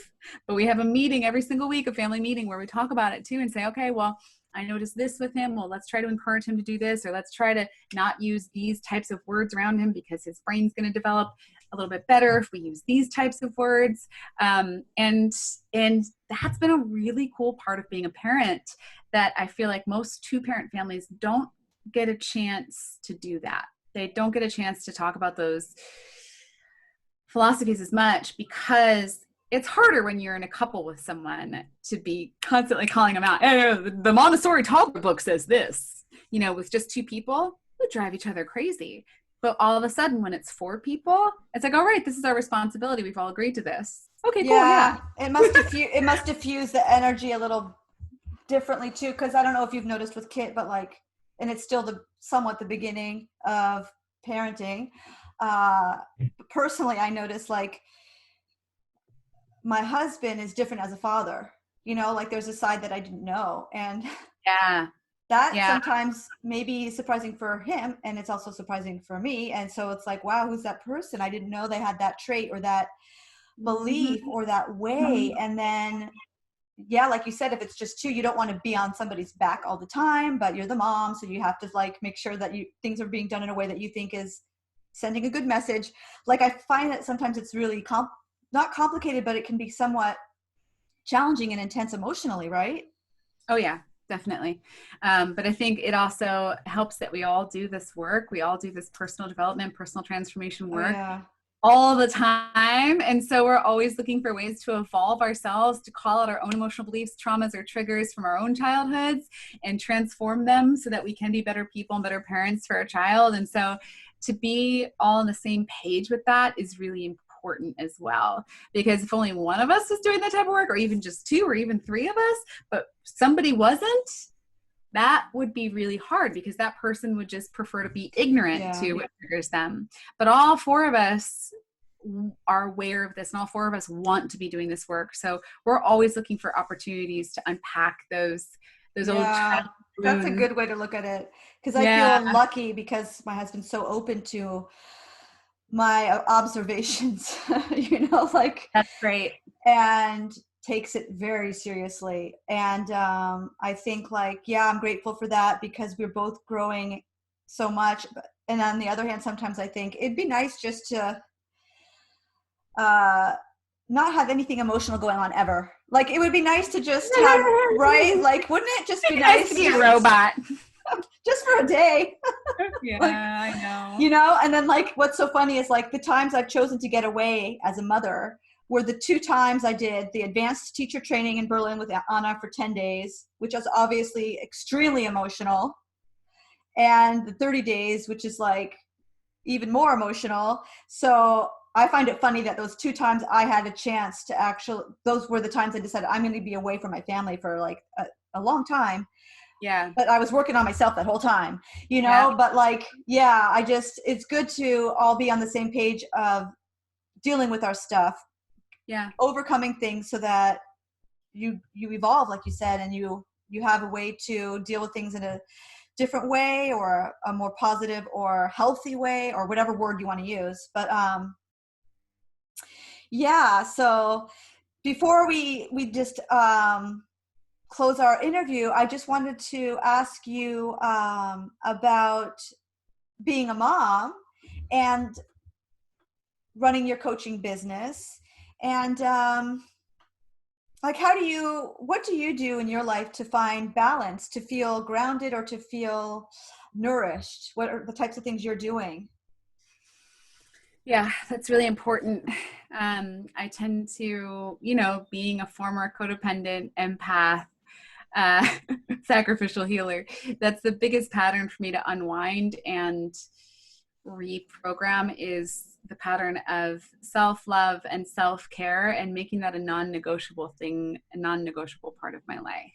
But we have a meeting every single week, a family meeting, where we talk about it too and say, okay, well, I noticed this with him. Well, let's try to encourage him to do this, or let's try to not use these types of words around him because his brain's going to develop a little bit better if we use these types of words. And that's been a really cool part of being a parent, that I feel like most two-parent families don't get a chance to do that. They don't get a chance to talk about those philosophies as much, because it's harder when you're in a couple with someone to be constantly calling them out. Hey, the Montessori toddler book says this. With just two people, we drive each other crazy. But all of a sudden, when it's four people, it's like, all right, this is our responsibility. We've all agreed to this. Okay, cool. Yeah. It must diffuse the energy a little differently too. Cause I don't know if you've noticed with Kit, but and it's still somewhat the beginning of parenting. Personally, I noticed my husband is different as a father, there's a side that I didn't know. And that sometimes may be surprising for him, and it's also surprising for me. And so it's like, wow, who's that person? I didn't know they had that trait or that belief or that way. And then, like you said, if it's just two, you don't want to be on somebody's back all the time, but you're the mom. So you have to make sure that things are being done in a way that you think is sending a good message. I find that sometimes it's really not complicated, but it can be somewhat challenging and intense emotionally, right? Oh yeah, definitely. But I think it also helps that we all do this work. We all do this personal development, personal transformation work all the time. And so we're always looking for ways to evolve ourselves, to call out our own emotional beliefs, traumas, or triggers from our own childhoods and transform them so that we can be better people and better parents for our child. And so to be all on the same page with that is really important as well, because if only one of us was doing that type of work, or even just two or even three of us, but somebody wasn't, that would be really hard, because that person would just prefer to be ignorant to what triggers them. But all four of us are aware of this, and all four of us want to be doing this work. So we're always looking for opportunities to unpack those old childhood wounds. That's a good way to look at it, because I feel lucky because my husband's so open to my observations, that's great, and takes it very seriously. And I think I'm grateful for that, because we're both growing so much. And on the other hand, sometimes I think it'd be nice just to not have anything emotional going on ever. It would be nice to just have, right? Wouldn't it just be nice to be a robot? Just for a day. I know. And then what's so funny is the times I've chosen to get away as a mother were the 2 times I did the advanced teacher training in Berlin with Anna for 10 days, which was obviously extremely emotional, and the 30 days, which is even more emotional. So I find it funny that those 2 times I had a chance to those were the times I decided I'm going to be away from my family for a long time. Yeah. But I was working on myself that whole time, but it's good to all be on the same page of dealing with our stuff, overcoming things, so that you evolve, like you said, and you have a way to deal with things in a different way, or a more positive or healthy way, or whatever word you want to use. But so before we just close our interview, I just wanted to ask you about being a mom and running your coaching business, and what do you do in your life to find balance, to feel grounded, or to feel nourished? What are the types of things you're doing? Yeah, that's really important. I tend to, being a former codependent empath, sacrificial healer, that's the biggest pattern for me to unwind and reprogram, is the pattern of self-love and self-care, and making that a non-negotiable thing, a non-negotiable part of my life,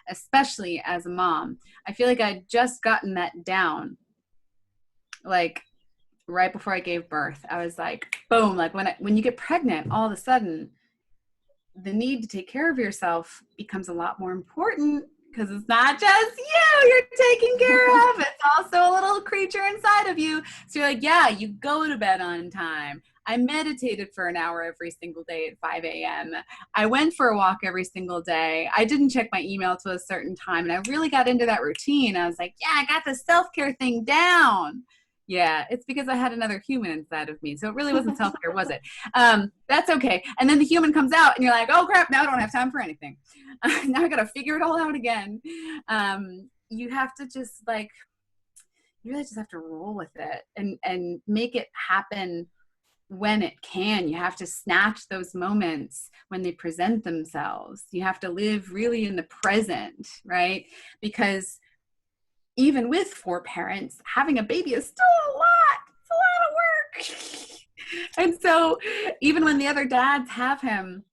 especially as a mom. I feel like I'd just gotten that down right before I gave birth. I was like, boom, when you get pregnant, all of a sudden the need to take care of yourself becomes a lot more important, because it's not just you you're taking care of, it's also a little creature inside of you. So you're like, yeah, you go to bed on time. I meditated for an hour every single day at 5 a.m. I went for a walk every single day. I didn't check my email to a certain time. And I really got into that routine. I was like, yeah, I got the self-care thing down. Yeah, it's because I had another human inside of me. So it really wasn't self-care, was it? That's okay. And then the human comes out and you're like, oh crap, now I don't have time for anything. Now I got to figure it all out again. You have to just like, you really just have to roll with it and make it happen when it can. You have to snatch those moments when they present themselves. You have to live really in the present, right? Because even with 4 parents, having a baby is still a lot. It's a lot of work. And so even when the other dads have him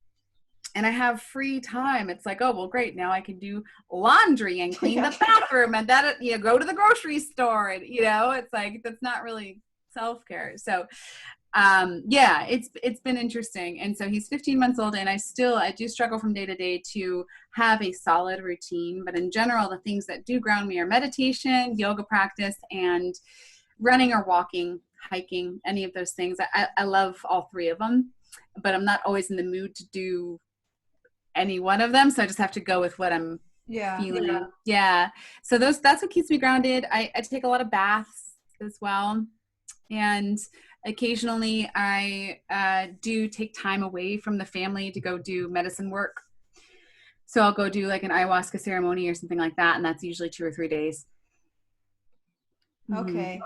and I have free time, it's like, oh, well, great. Now I can do laundry and clean the bathroom and that, you know, go to the grocery store. And, you know, it's like, that's not really self-care. So yeah, it's been interesting. And so he's 15 months old and I do struggle from day to day to have a solid routine. But in general, the things that do ground me are meditation, yoga practice, and running or walking, hiking, any of those things. I love all 3 of them, but I'm not always in the mood to do any one of them. So I just have to go with what I'm feeling. Yeah. So that's what keeps me grounded. I take a lot of baths as well. And occasionally I do take time away from the family to go do medicine work. So I'll go do like an ayahuasca ceremony or something like that. And that's usually 2 or 3 days. Okay.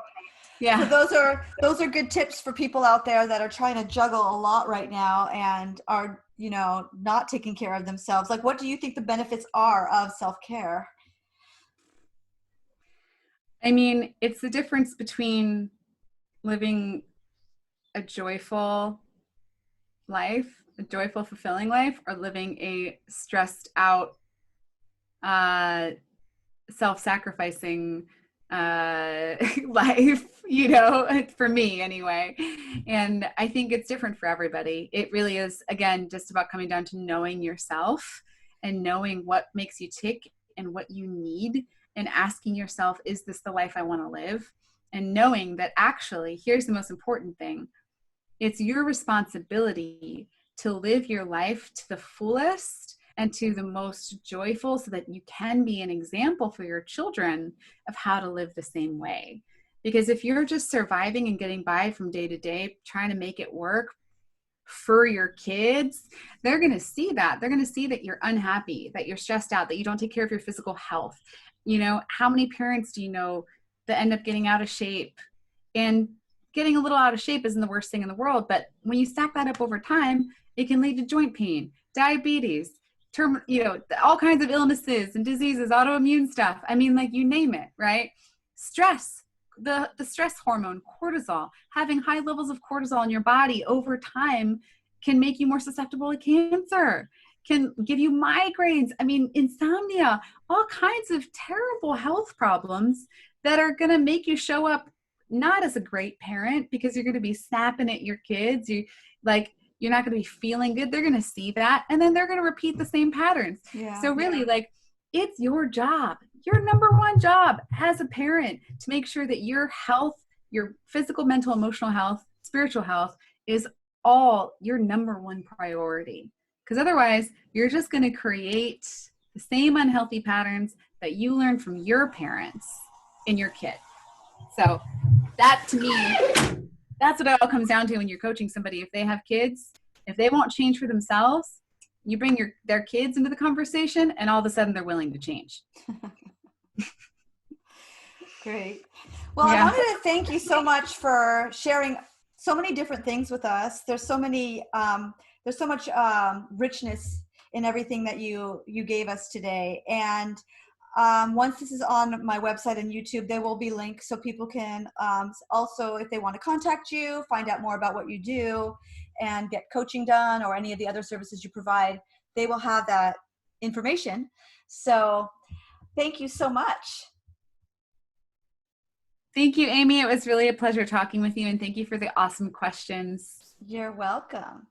Yeah. So those are good tips for people out there that are trying to juggle a lot right now and are, you know, not taking care of themselves. Like, what do you think the benefits are of self-care? I mean, it's the difference between living a joyful life, a joyful, fulfilling life, or living a stressed out, self-sacrificing life, you know, for me anyway. And I think it's different for everybody. It really is, again, just about coming down to knowing yourself and knowing what makes you tick and what you need, and asking yourself, is this the life I want to live? And knowing that actually, here's the most important thing. It's your responsibility to live your life to the fullest and to the most joyful, so that you can be an example for your children of how to live the same way. Because if you're just surviving and getting by from day to day, trying to make it work for your kids, they're going to see that. They're going to see that you're unhappy, that you're stressed out, that you don't take care of your physical health. You know, how many parents do you know that end up getting out of shape? And getting a little out of shape isn't the worst thing in the world, but when you stack that up over time, it can lead to joint pain, diabetes, you know, all kinds of illnesses and diseases, autoimmune stuff. I mean, like, you name it, right? Stress, the stress hormone, cortisol, having high levels of cortisol in your body over time can make you more susceptible to cancer, can give you migraines. I mean, insomnia, all kinds of terrible health problems that are going to make you show up not as a great parent, because you're going to be snapping at your kids. You're not going to be feeling good. They're going to see that, and then they're going to repeat the same patterns. So really, like, it's your job, your number one job as a parent, to make sure that your health, your physical, mental, emotional health, spiritual health is all your number one priority. Because otherwise, you're just going to create the same unhealthy patterns that you learned from your parents in your kid. So that, to me, that's what it all comes down to when you're coaching somebody. If they have kids, if they won't change for themselves, you bring their kids into the conversation, and all of a sudden they're willing to change. Great. Well, I wanted to thank you so much for sharing so many different things with us. There's so much richness in everything that you gave us today. And once this is on my website and YouTube, there will be links so people can also, if they want to contact you, find out more about what you do and get coaching done, or any of the other services you provide, they will have that information. So thank you so much. Thank you, Amy. It was really a pleasure talking with you, and thank you for the awesome questions. You're welcome.